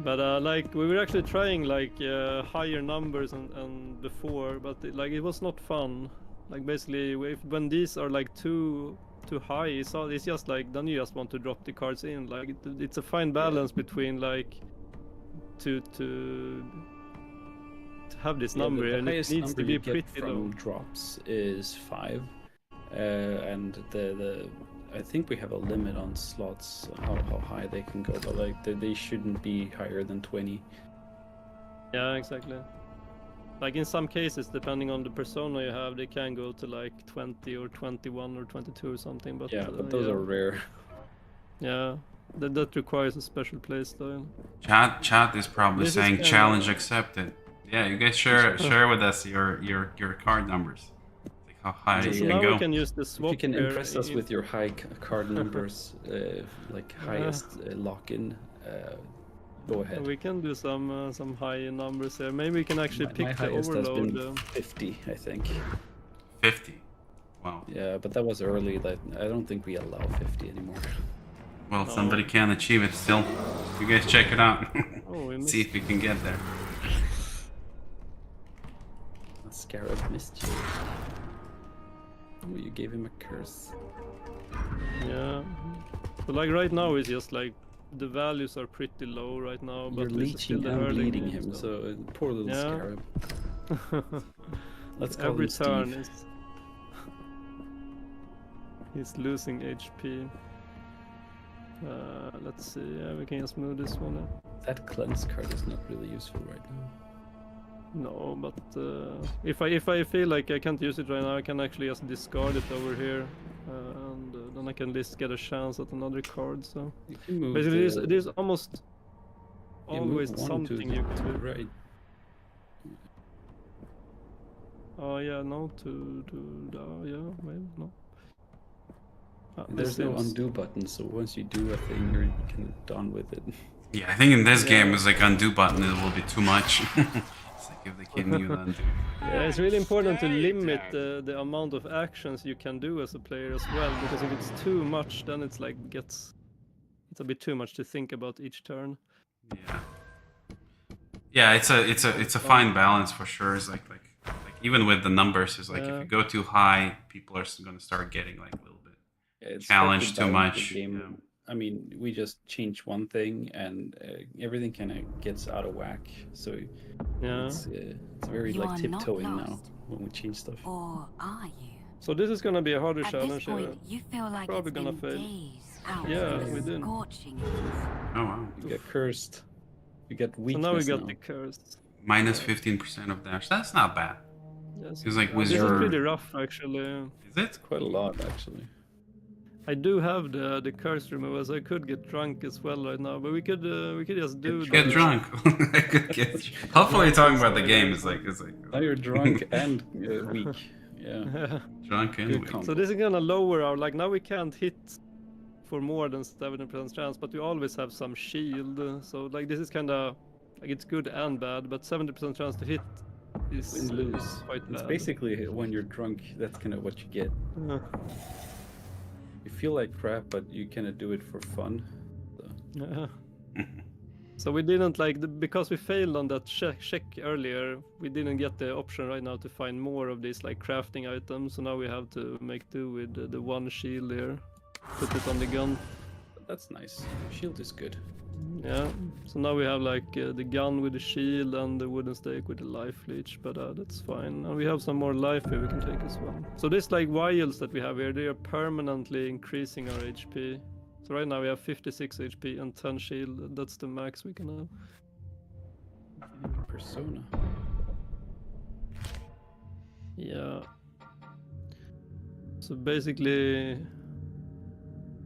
But like we were actually trying like higher numbers and before, but it was not fun. Like basically, when these are like too high, it's just like then you just want to drop the cards in. Like it's a fine balance between like to have this number, the and it highest needs number to be you get pretty from low. drops is 5, and the I think we have a limit on slots how high they can go, but like they shouldn't be higher than 20. Yeah, exactly. Like in some cases, depending on the persona you have, they can go to like 20 or 21 or 22 or something. But Yeah, but those are rare. Yeah, that requires a special playstyle. Chat is probably This is saying kinda- challenge accepted. Yeah, you guys share with us your card numbers. Like how high So you So can now go. we can use the If swap. you can here impress us in- with your high card numbers, like highest lock-in, go ahead. We can do some high numbers here. Maybe we can actually My pick the highest has overload. been 50, I think. 50. Wow. Yeah, but that was early. That I don't think we allow 50 anymore. Well, somebody can achieve it still. You guys check it out. Oh, we See if you can get there. Scarab missed you. Oh, you gave him a curse. Yeah. So like right now it's just like the values are pretty low right now, You're but this is still leeching the and early bleeding game, him, so poor little Yeah. scarab. Let's call Every him turn Steve. is he's losing HP. Let's see. Yeah, we can just move this one. That cleanse card is not really useful right now. No, but if I feel like I can't use it right now, I can actually just discard it over here, and then I can at least get a chance at another card. So You can move basically, the- there's almost you move always one to something the you could. right. Oh yeah, no to yeah, maybe no. Ah, There's this no seems- undo button, so once you do a thing, you're kind of done with it. Yeah, I think in this game Yeah. it's like undo button it will be too much. It's like if they can you undo. Yeah, it's really important to limit the amount of actions you can do as a player as well, because if it's too much, then it's like it's a bit too much to think about each turn. Yeah. Yeah, it's a fine balance for sure. It's like even with the numbers, it's like if Yeah. you go too high, people are gonna start getting like a little bit. It's Challenge hard to too balance the much, game. yeah. I mean, we just change one thing, and everything kind of gets out of whack. So Yeah. it's very You like are not tiptoeing now lost. when we change stuff. Or are you? So this is gonna be a harder At this challenge here. point, you feel like Probably it's gonna been fail. days out Yeah, in we the did. scorching heat. Oh wow. You get cursed. You get So weakness now we got the curse. Minus 15% of dash. That's not bad. Yes. It's like with This your is pretty rough actually. Is it? quite a lot actually. I do have the curse removal, so I could get drunk as well right now. But we could just do Get the- drunk. I could get. Hopefully, talking about the game is like Now you're drunk and weak. Yeah. drunk and Good weak. combo. So this is gonna lower our, like now we can't hit for more than 70% chance, but we always have some shield. So like this is kind of like it's good and bad, but 70% chance to hit is Win lose. quite It's bad. basically when you're drunk, that's kind of what you get. Uh, You feel like crap, but you kind of do it for fun. So. yeah. So we didn't because we failed on that check earlier. We didn't get the option right now to find more of these like crafting items. So now we have to make do with the one shield here. Put it on the gun. That's nice. Shield is good. Yeah. So now we have like the gun with the shield and the wooden stake with the life leech. But that's fine. And we have some more life here we can take as well. So this like vials that we have here, they are permanently increasing our HP. So right now we have 56 HP and 10 shield. That's the max we can have. Persona. Yeah. So basically,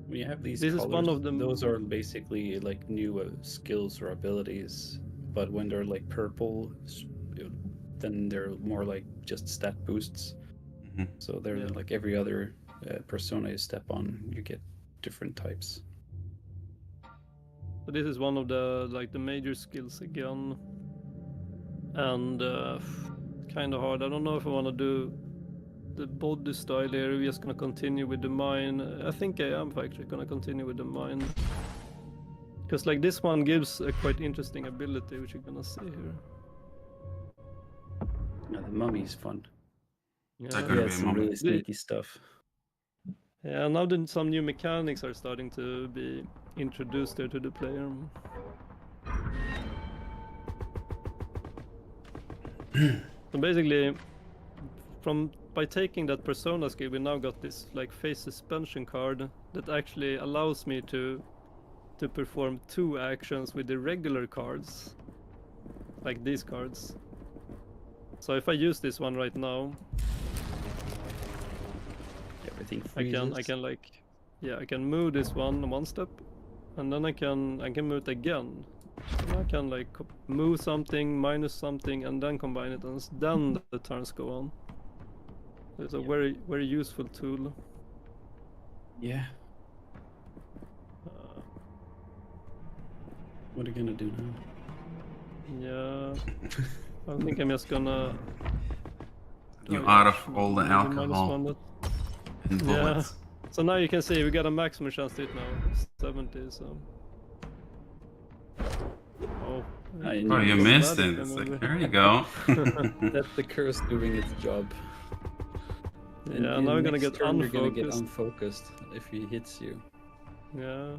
When you have these This is colors, one of them- those are basically like new skills or abilities. But when they're like purple, then they're more like just stat boosts. Mhm. So they're Yeah. like every other persona you step on, you get different types. so this is one of the major skills again, and kind of hard. I don't know if I want to do the body style here. We're just gonna continue with the mine. I think I am actually gonna continue with the mine, because like this one gives a quite interesting ability, which you're gonna see here. Yeah, the mummy's fun. Yeah. that He gonna has be a some moment. really sneaky stuff. Yeah, now then some new mechanics are starting to be introduced there to the player. So basically, by taking that persona skill, we now got this like face suspension card that actually allows me to perform 2 actions with the regular cards, like these cards. So if I use this one right now, Everything I freezes. can I can move this one step, and then I can move it again. So I can like move something, minus something, and then combine it, and then the turns go on. It's a very useful tool. Yeah. Uh, What are you gonna do now? yeah, I think I'm just gonna. You Oh, out yeah, of all the maybe minus alcohol one, but- and Yeah. bullets. So now you can see we got a maximum chance to hit now, 70. So. Oh. I Oh, you Yes. missed That it. is It's gonna like, be- there you go. That's the curse doing its job. Yeah, now we're gonna next get turn you're gonna get unfocused. unfocused if he hits you. Yeah.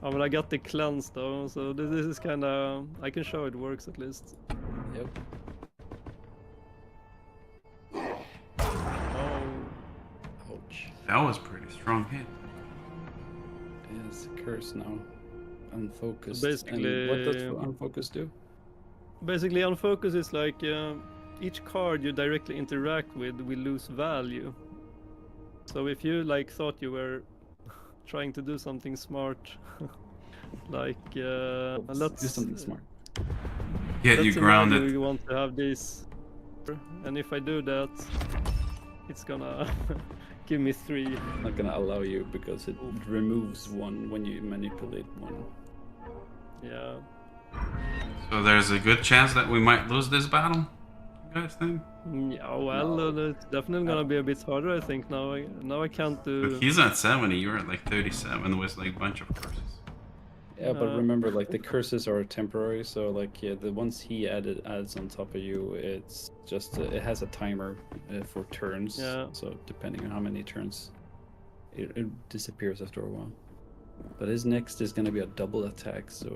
Oh, but I got the cleanse though, so this is kind of. I can show it works at least. Yep. Oh. Ouch. That was pretty strong hit. It's a curse now. Unfocused. basically- And what does unfocus do? Basically, unfocus is like each card you directly interact with will lose value. So if you like thought you were trying to do something smart, like let's do something smart. Get let's you imagine grounded. we want to have this, and if I do that, it's gonna give me 3. Not gonna allow you because it removes one when you manipulate one. Yeah. So there's a good chance that we might lose this battle. You guys think? Yeah, well, No. it's definitely gonna be a bit harder, I think. Now I can't do. But he's at 70. You're at like 37 with like a bunch of curses. Yeah, but remember, like the curses are temporary, so like the ones he adds on top of you, it's just it has a timer for turns. Yeah. So depending on how many turns, it disappears after a while. But his next is gonna be a double attack, so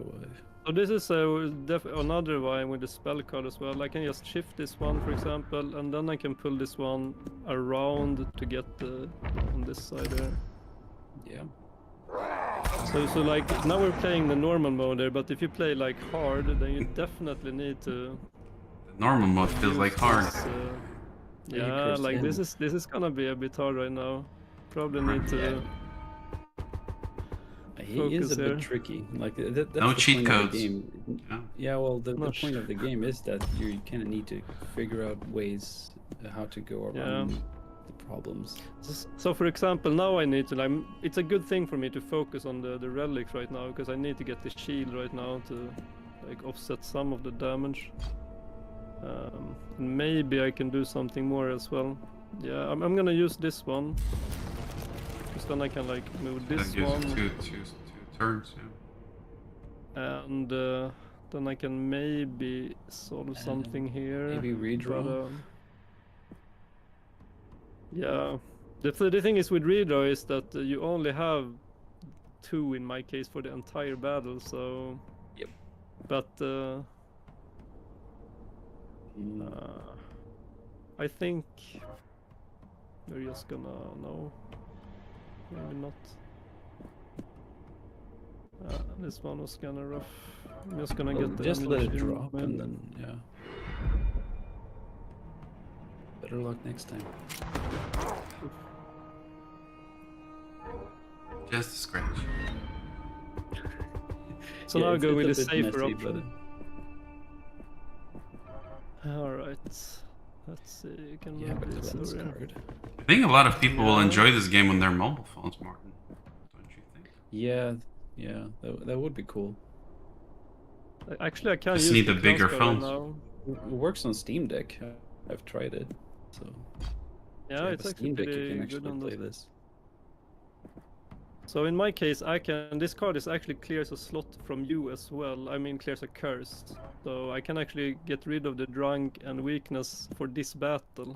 So this is another one with the spell card as well. I can just shift this one, for example, and then I can pull this one around to get on this side there. yeah. So like now we're playing the normal mode there, but if you play like hard, then you definitely need to. The normal mode feels use like hard. this, You yeah, curse like him. this is gonna be a bit hard right now. Probably need to. Yeah. He is a Focus here. bit tricky. Like that's No the cheat point of codes. the game. Yeah. Yeah, well, the No point of the game is that you kind of need to figure out ways how to go around the problems. So for example, now I need to like. It's a good thing for me to focus on the relics right now because I need to get the shield right now to like offset some of the damage. And maybe I can do something more as well. Yeah, I'm gonna use this one. Because then I can like move this That gives one. you two turns. Yeah. and then I can maybe solve something here. Maybe redraw. But, yeah, the thing is with redraw is that you only have 2 in my case for the entire battle. So. Yep. But I think we're just gonna no, maybe not. This one was kind of rough. I'm just gonna get the just let it ammunition drop and then better luck next time. Just a scratch. So now I go with the it's a bit safer messy, option. Alright. Let's see, you can Yeah, move but this the lens over here. card. I think a lot of people will Yeah. enjoy this game on their mobile phones, Martin. Don't you think? Yeah, that would be cool. Actually, I can Just use need the the bigger crossbow right phones. now. It works on Steam Deck. I've tried it, so if Yeah, you have it's a actually Steam Deck, you pretty can good actually on play those. this. So in my case, I can. This card is actually clears a slot from you as well. I mean, clears a curse. So I can actually get rid of the drunk and weakness for this battle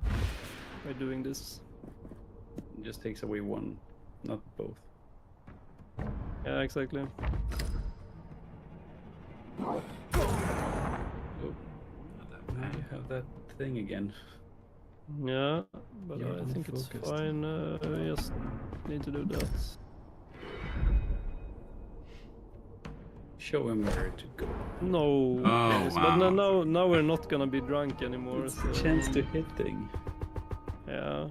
by doing this. It just takes away one, not both. Yeah, exactly. Oh, now you have that thing again. Yeah, but You're I think it's unfocused. fine. We just need to do that. Show him where to go. No. Oh, Yes, wow. But now we're not gonna be drunk anymore. It's So, a chance to hit thing. Yeah.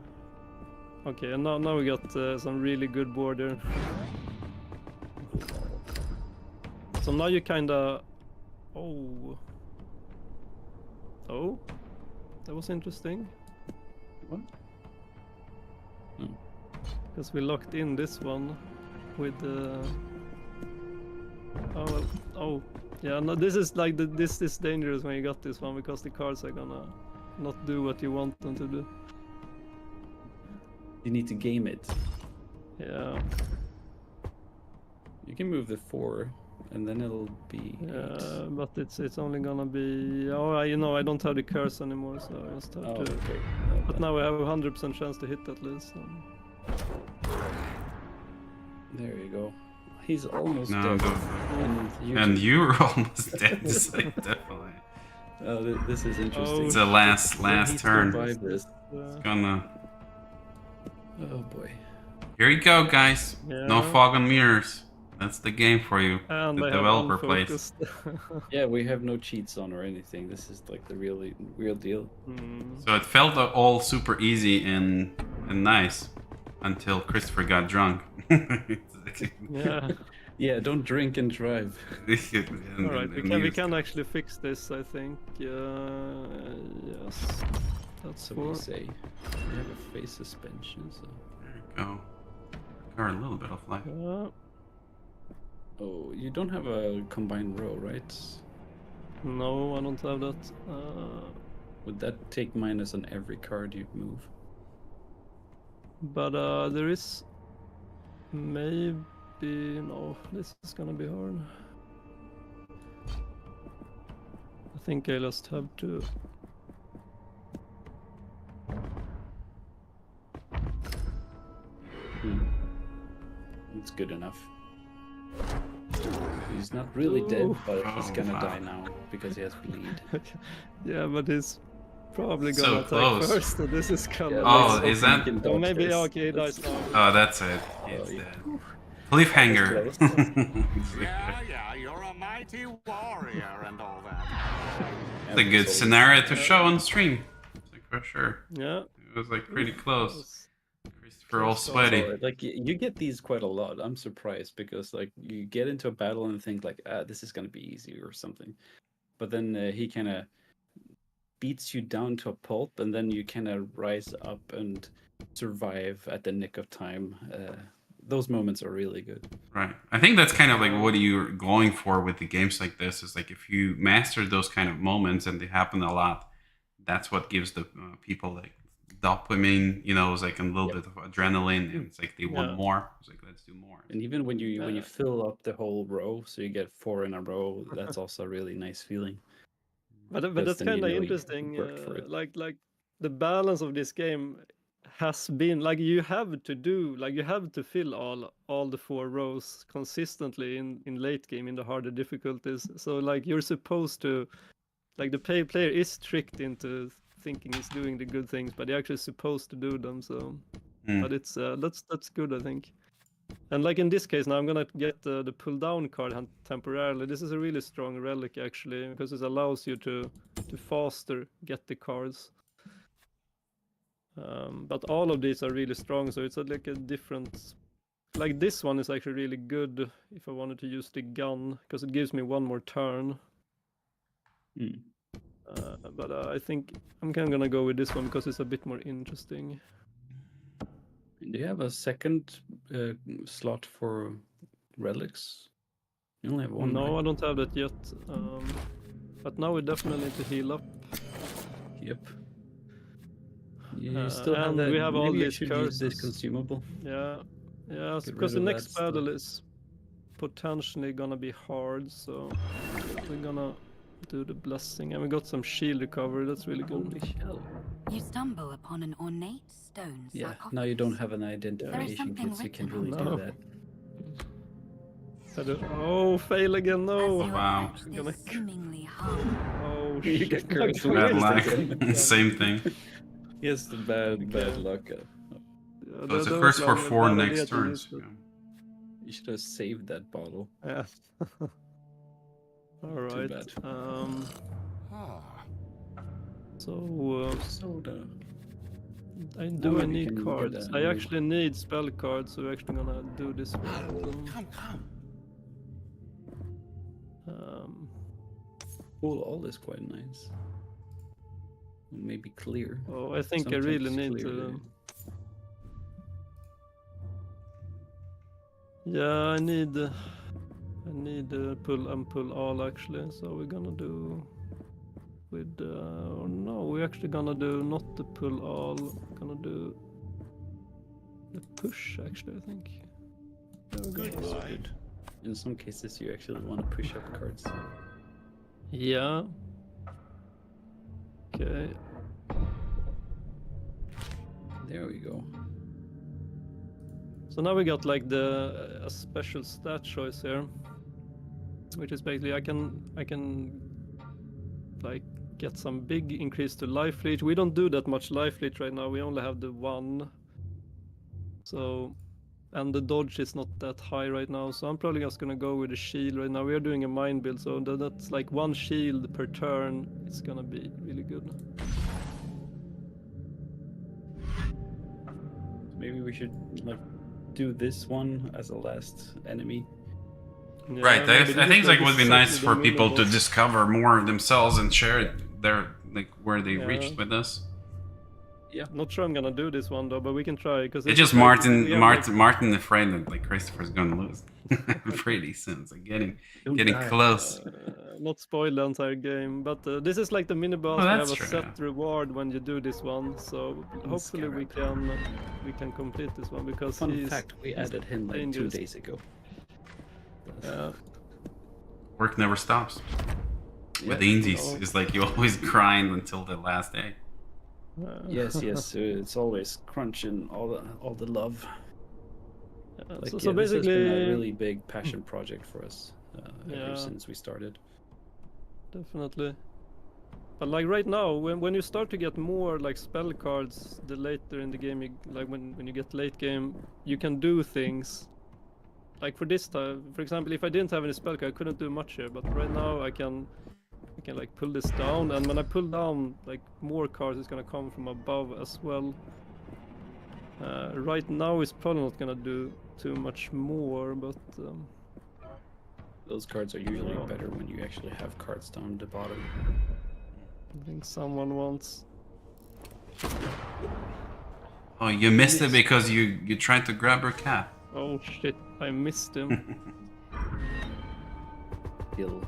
Okay, and now we got some really good border. So now you kinda. Oh. Oh. That was interesting. What? Hmm. Because we locked in this one with the. Oh well. Oh. Yeah. No. This is like this is dangerous when you got this one because the cards are gonna not do what you want them to do. You need to game it. Yeah. You can move the 4, and then it'll be 8. But it's only gonna be. Oh, I don't have the curse anymore, so I just have Oh, to. okay. But now we have a 100% chance to hit at least. So. There you go. He's almost No, dead. go. And you're almost dead, so definitely. This is interesting. It's a last He turn. survived this. Gonna. Oh boy. Here you go, guys. No Yeah. fog and mirrors. That's the game for you. And The I have developer plays. unfocused. Yeah, we have no cheats on or anything. This is like the real deal. So it felt all super easy and nice until Christopher got drunk. Yeah. Yeah, don't drink and drive. All right, we can actually fix this. I think. Yes. That's So 4. we say we have a phase suspension. So. There you go. Recover a little bit of life. Yeah. Oh, you don't have a combined row, right? No, I don't have that. Would that take minus on every card you move? But there is maybe no. This is gonna be hard. I think I just have to. It's good enough. He's not really dead, but he's gonna wow. die now because he has bleed. Yeah, but he's probably So gonna attack close. first. So this is kind of. Oh, let's is hope that- he can Oh, dodge maybe this. okay, he dies That's- now. Oh, that's it. He's Oh, yeah. dead. Cliffhanger. Yeah, you're a mighty warrior and all that. It's a good scenario to show on stream. Like, for sure. Yeah. It was like pretty close. Christopher all Close call. sweaty. So, like you get these quite a lot. I'm surprised because like you get into a battle and think like, this is gonna be easy or something, but then he kind of beats you down to a pulp, and then you kind of rise up and survive at the nick of time. Those moments are really good. Right. I think that's kind of like what you're going for with the games like this. Is like if you master those kind of moments and they happen a lot, that's what gives the people like dopamine, you know, it was like a little bit of adrenaline, and it's like they want Yeah. more. It's like, let's do more. And even when you fill up the whole row, so you get 4 in a row, that's also a really nice feeling. But Because that's then you kind of know you interesting. worked for it. Like the balance of this game has been like you have to fill all the 4 rows consistently in late game in the harder difficulties. So like you're supposed to, like the player is tricked into thinking he's doing the good things, but they're actually supposed to do them. So, but it's that's good, I think. And like in this case now, I'm gonna get the pull down card temporarily. This is a really strong relic actually, because it allows you to faster get the cards. But all of these are really strong, so it's like a different. Like this one is actually really good if I wanted to use the gun, because it gives me 1 more turn. But I think I'm kind of gonna go with this one because it's a bit more interesting. Do you have a second slot for relics? You only have one. No, right? I don't have that yet. But now we definitely need to heal up. Yep. You still have and that. we have all maybe you these should use this curses. consumable. Yeah, Get because rid the of next that battle stuff. is potentially gonna be hard, so we're gonna do the blessing, and we got some shield recovery. That's really good. Holy shell. You stumble upon an ornate stone Yeah, sarcophagus. now you don't have an identification something kit, so you can't written really on do it. that. Oh, fail again! As No. you Wow. approach this Gonna- seemingly harm, Oh, You shit. get cursed. Bad luck. Yeah. Same thing. Yes, the bad luck. Yeah, So it's that a was first for like a 4 bad next idea to turns. use it. You should have saved that bottle. Yeah. All right. bad. Ah, So Soda. I Now do. I we need can get cards. a I new- actually need spell cards, so we're actually gonna do this one. come. Cool, all is quite nice. Maybe clear. Oh, I think I really Sometimes need clear, to. Yeah, I need pull all actually. So we're gonna do with or no, we're actually gonna do not the pull all. We're gonna do the push actually. I think. There we go. In some cases, you actually want to push up cards. Yeah. Okay. There we go. So now we got like the a special stat choice here, which is basically I can like get some big increase to life leech. We don't do that much life leech right now. We only have the 1. So, and the dodge is not that high right now. So I'm probably just gonna go with the shield right now. We are doing a mind build, so that's like 1 shield per turn. It's gonna be really good. Maybe we should like do this one as a last enemy. Yeah, Right. maybe I this think is like it would be exactly nice the for people to boss. discover more themselves and share their like where they Yeah. reached with us. Not sure I'm gonna do this one though, but we can try because It's just Martin afraid that like Christopher's gonna lose pretty soon. It's like getting die. close. Not spoil the entire game, but this is like the mini boss. Oh, We that's have a true, set reward when you do this one, so hopefully we can complete this one because Fun he's fact: we added him like 2 dangerous. days ago. Work never stops. With Yeah. indies, it's like you always grind until the last day. Yes, it's always crunching all the love. Like, so this has been basically, a really big passion project for us Yeah. ever since we started. definitely. But like right now, when you start to get more like spell cards, the later in the game, like when you get late game, you can do things. Like for this time, for example, if I didn't have any spell card, I couldn't do much here. But right now, I can like pull this down, and when I pull down, like more cards is gonna come from above as well. Right now, it's probably not gonna do too much more, but. Those cards are usually better when you actually have cards down the bottom. I think someone wants. Oh, you missed it because you tried to grab her cat. Oh shit! I missed him. Kill.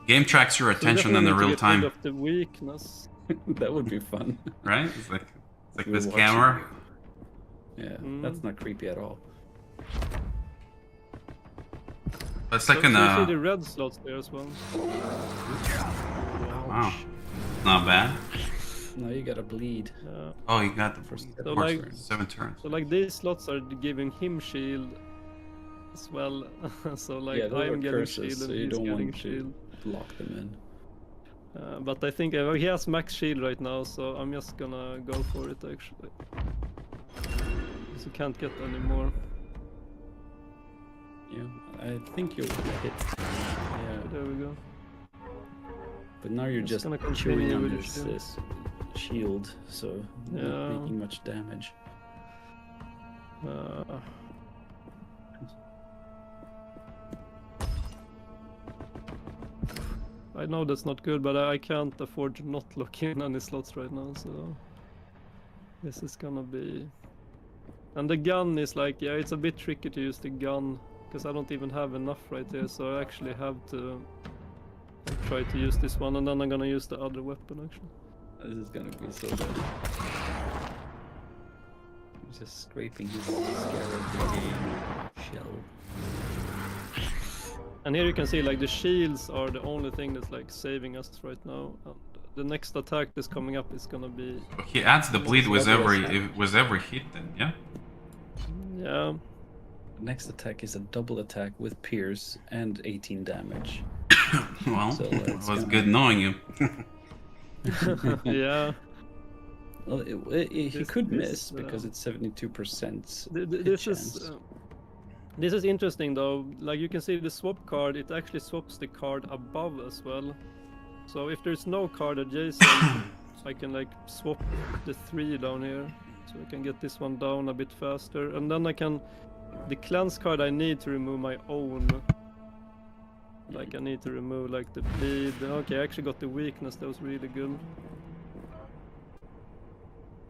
Game tracks your So attention definitely in the need to real get rid time. of the weakness. That would be fun. right? It's like We're this watching camera. you. Yeah, Mm. that's not creepy at all. It's like So an you see the red slots there as well. wow, not bad. Now you gotta bleed. Oh, you got the First- of So course, like- 7 turns. So like these slots are giving him shield as well. So like Yeah, those are I'm getting curses, shield so and you he's don't getting want to shield. lock them in. But I think he has max shield right now, so I'm just gonna go for it actually. Because you can't get any more. Yeah, I think you'll hit. Yeah, There we go. but now you're Just just gonna chewing continue on with this, the this shield, so Yeah. not making much damage. I know that's not good, but I can't afford to not lock in any slots right now, so this is gonna be. And the gun is like, yeah, it's a bit tricky to use the gun because I don't even have enough right there, so I actually have to try to use this one, and then I'm gonna use the other weapon actually. This is gonna be so good. He's just scraping his scarab shell. And here you can see like the shields are the only thing that's like saving us right now. And the next attack that's coming up is gonna be, He adds the bleed with Double every attack. with every hit. Then yeah. yeah. The next attack is a double attack with pierce and 18 damage. Well, So, it it's was gonna- good knowing you. Yeah. Well, he This- could this, miss because it's 72%. This chance. is this is interesting though. Like you can see the swap card, it actually swaps the card above as well. So if there's no card adjacent, I can like swap the 3 down here, so I can get this one down a bit faster, and then I can the cleanse card I need to remove my own. Like I need to remove like the bleed. Okay, I actually got the weakness. That was really good.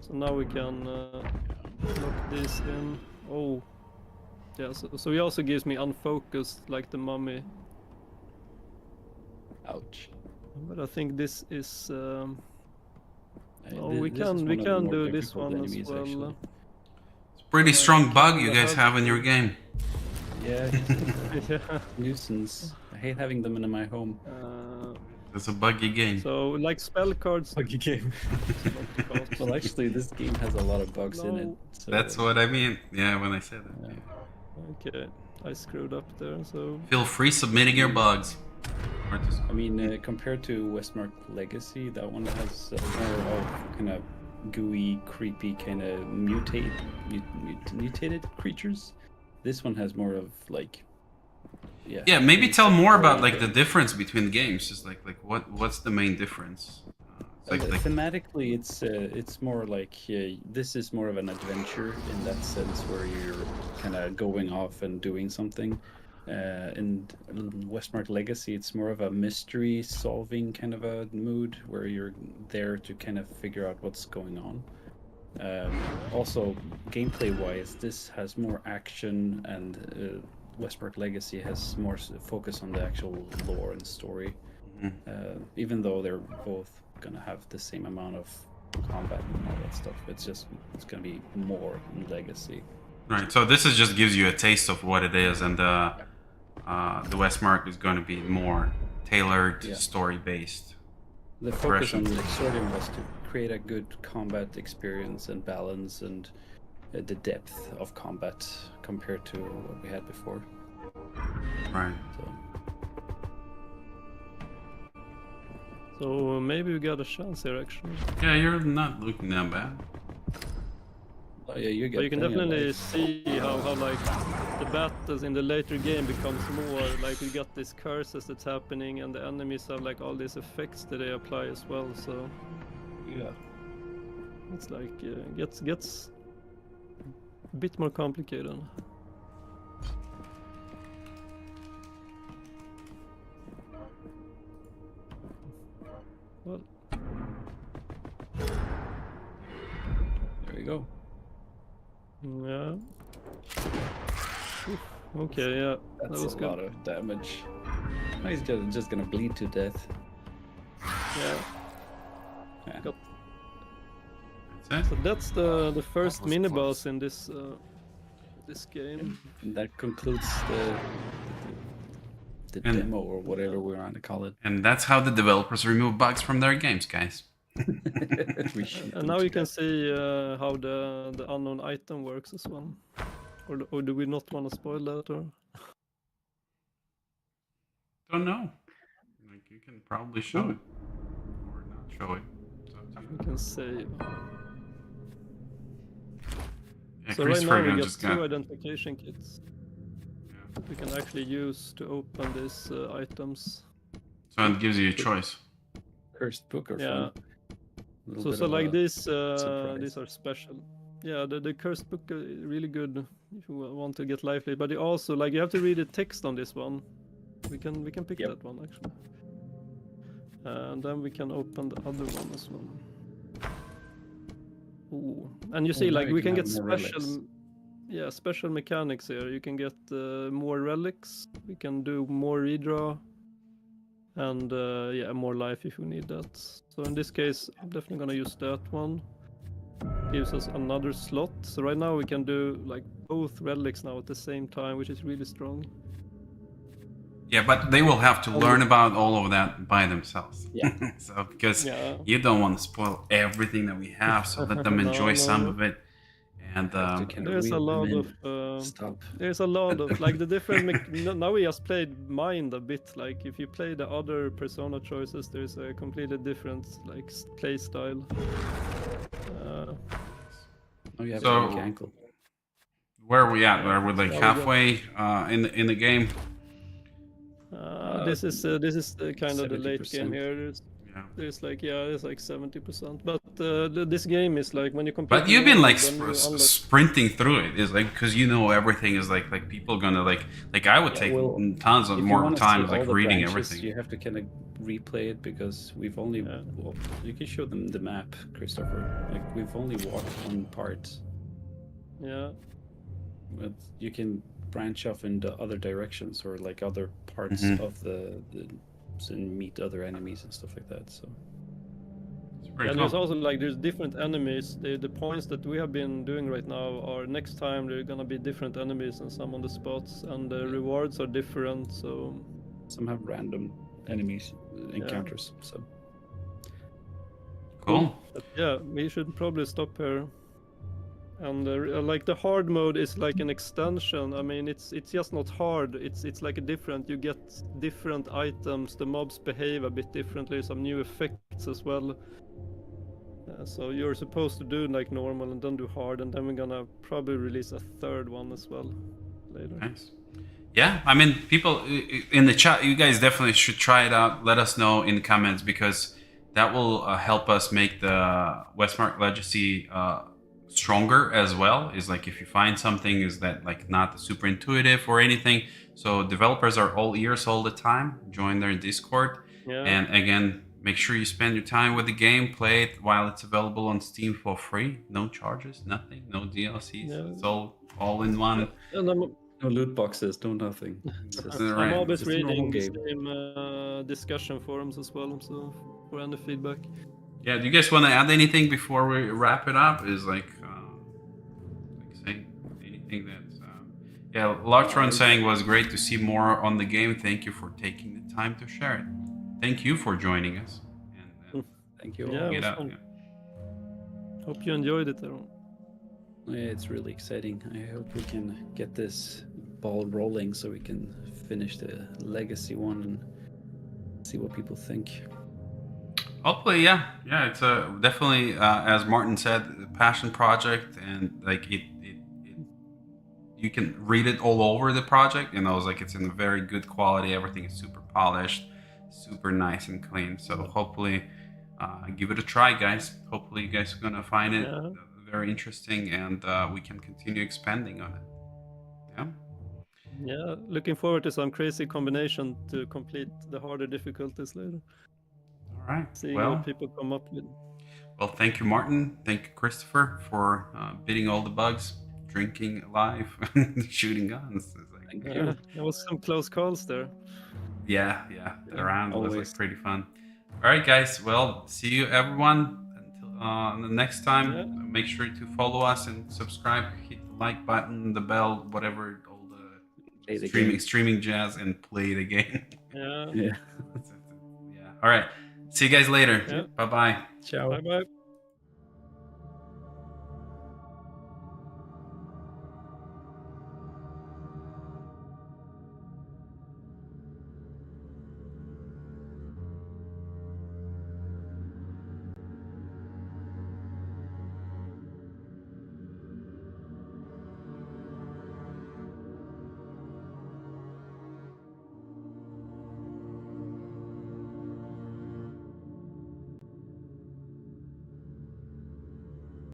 So now we can lock this in. Oh, yeah. So he also gives me unfocused, like the mummy. Ouch. But I think this is. Oh, we This is can one of the more do this difficult one as enemies, well. actually. Pretty strong bug you guys have in your game. Yeah, Yeah. nuisance. I hate having them in my home. It's a buggy game. So like spell cards. Buggy game. Well, actually, this game has a lot of bugs in it. No. So That's what I mean. Yeah, when I said that. Yeah. Okay, I screwed up there. So Feel free submitting your bugs. Or just- I mean, compared to Westmark Legacy, that one has more of kind of gooey, creepy, kind of mutated creatures. This one has more of like, Yeah, maybe tell more about like the difference between the games. Just like what's the main difference? It's Thematically, it's more like this is more of an adventure in that sense, where you're kind of going off and doing something. In Westmark Legacy, it's more of a mystery solving kind of a mood, where you're there to kind of figure out what's going on. Also, gameplay wise, this has more action, and Westmark Legacy has more focus on the actual lore and story. Even though they're both gonna have the same amount of combat and all that stuff, it's gonna be more in Legacy. right. So this is just gives you a taste of what it is, and the Westmark is going to be more tailored, Yeah. story based. The focus on Progression. Exordium was to create a good combat experience and balance, and the depth of combat compared to what we had before. Right. so maybe we got a chance here actually. Yeah, you're not looking that bad. Oh yeah, you But you can plenty of definitely life. see how like the battles in the later game becomes more like we got these curses that's happening, and the enemies have like all these effects that they apply as well. So Yeah. it's like gets a bit more complicated. Well, There we go. yeah. Oof, okay, yeah, That's that was a good. lot of damage. Now he's just gonna bleed to death. Yeah. Yeah. Got- That's So it. that's the first was mini close. boss in this game. And that concludes the And- demo or whatever we're on to call it. And that's how the developers remove bugs from their games, guys. Reshoot them And now you can together. see how the unknown item works as well. Or do we not want to spoil that? Or Don't know. Like you can probably show it or not show it. So, we can say. yeah, So right Christopher now we got just two got. identification kits that we can actually use to open these items. So it gives you a choice. Cursed book or Yeah. fun. Little bit So of like a these surprise. are special. Yeah, the cursed book really good if you want to get lively. But you also like you have to read the text on this one. We can pick Yep. that one actually. And then we can open the other one as well. Ooh. And you see, now like you we can can have get more special, relics. yeah, special mechanics here. You can get more relics. We can do more redraw, and yeah, more life if we need that. So in this case, I'm definitely gonna use that one. Gives us another slot. So right now we can do like both relics now at the same time, which is really strong. Yeah, but they will have to learn about all of that by themselves. Yeah. So because Yeah. you don't want to spoil everything that we have, so let them No, enjoy some no. of it. And Have to kind of There's a reel them lot in. of Stop. there's a lot of like the different now we just played Mind a bit. Like if you play the other Persona choices, there's a completely different like play style. Oh, you have So- a weak ankle. where are we at? Are we like Yeah, we got- halfway in the game? This is the kind of the late 70%. game here. Yeah. There's like it's like 70%. But this game is like when you complete. But you've been like then you unlock- sprinting through it. Is like because you know everything is like people gonna like I would Yeah, take well, tons of If you more wanna see time all like the reading branches, everything. you have to kind of replay it because we've only. Yeah. Well, you can show them the map, Christopher. Like we've only walked one part, Yeah. but you can branch off into other directions or like other parts Mhm. of the and meet other enemies and stuff like that. So It's pretty And there's cool. also like there's different enemies. The points that we have been doing right now are next time there are gonna be different enemies and some on the spots, and the rewards are different. So some have random enemies encounters. So Cool. but yeah, we should probably stop here. And like the hard mode is like an extension. I mean, it's just not hard. It's like a different. You get different items. The mobs behave a bit differently. Some new effects as well. So you're supposed to do like normal and then do hard, and then we're gonna probably release a third one as well later. Nice. Yeah, I mean, people in the chat, you guys definitely should try it out. Let us know in the comments because that will help us make the Westmark Legacy stronger as well. Is like if you find something is that like not super intuitive or anything. So developers are all ears all the time. Join their Discord, Yeah. and again, make sure you spend your time with the game. Play it while it's available on Steam for free. No charges, nothing, no DLCs. Yeah. It's all in one. And I'm no loot boxes, no nothing. It's just, Right. I'm always It's a normal reading the game. same discussion forums as well. So for any feedback. Yeah, do you guys want to add anything before we wrap it up? Is like say anything that's yeah, Lartron saying was great to see more on the game. Thank you for taking the time to share it. Thank you for joining us. And Thank you. Yeah, all. it get was out. fun. Yeah. Hope you enjoyed it, Aaron. Yeah, it's really exciting. I hope we can get this ball rolling so we can finish the legacy one and see what people think. Hopefully, yeah. It's a definitely as Martin said, a passion project, and like it you can read it all over the project. You know, it's like it's in very good quality. Everything is super polished, super nice and clean. So hopefully, give it a try, guys. Hopefully, you guys are gonna find it Yeah. very interesting, and we can continue expanding on it. Yeah. Yeah, looking forward to some crazy combination to complete the harder difficulties later. All right. Seeing Well, what people come up with. well, thank you, Martin. Thank you, Christopher, for beating all the bugs, drinking alive, shooting guns. It's like, Thank Yeah, you. there was some close calls there. yeah, the round was Always. like pretty fun. All right, guys. Well, see you everyone until the next time. Yeah. Make sure to follow us and subscribe. Hit the like button, the bell, whatever, all Play the the streaming game. streaming jazz, and play the game. Yeah. Yeah. Yeah. All right. See you guys later. Yeah. Bye bye. Ciao. Bye bye.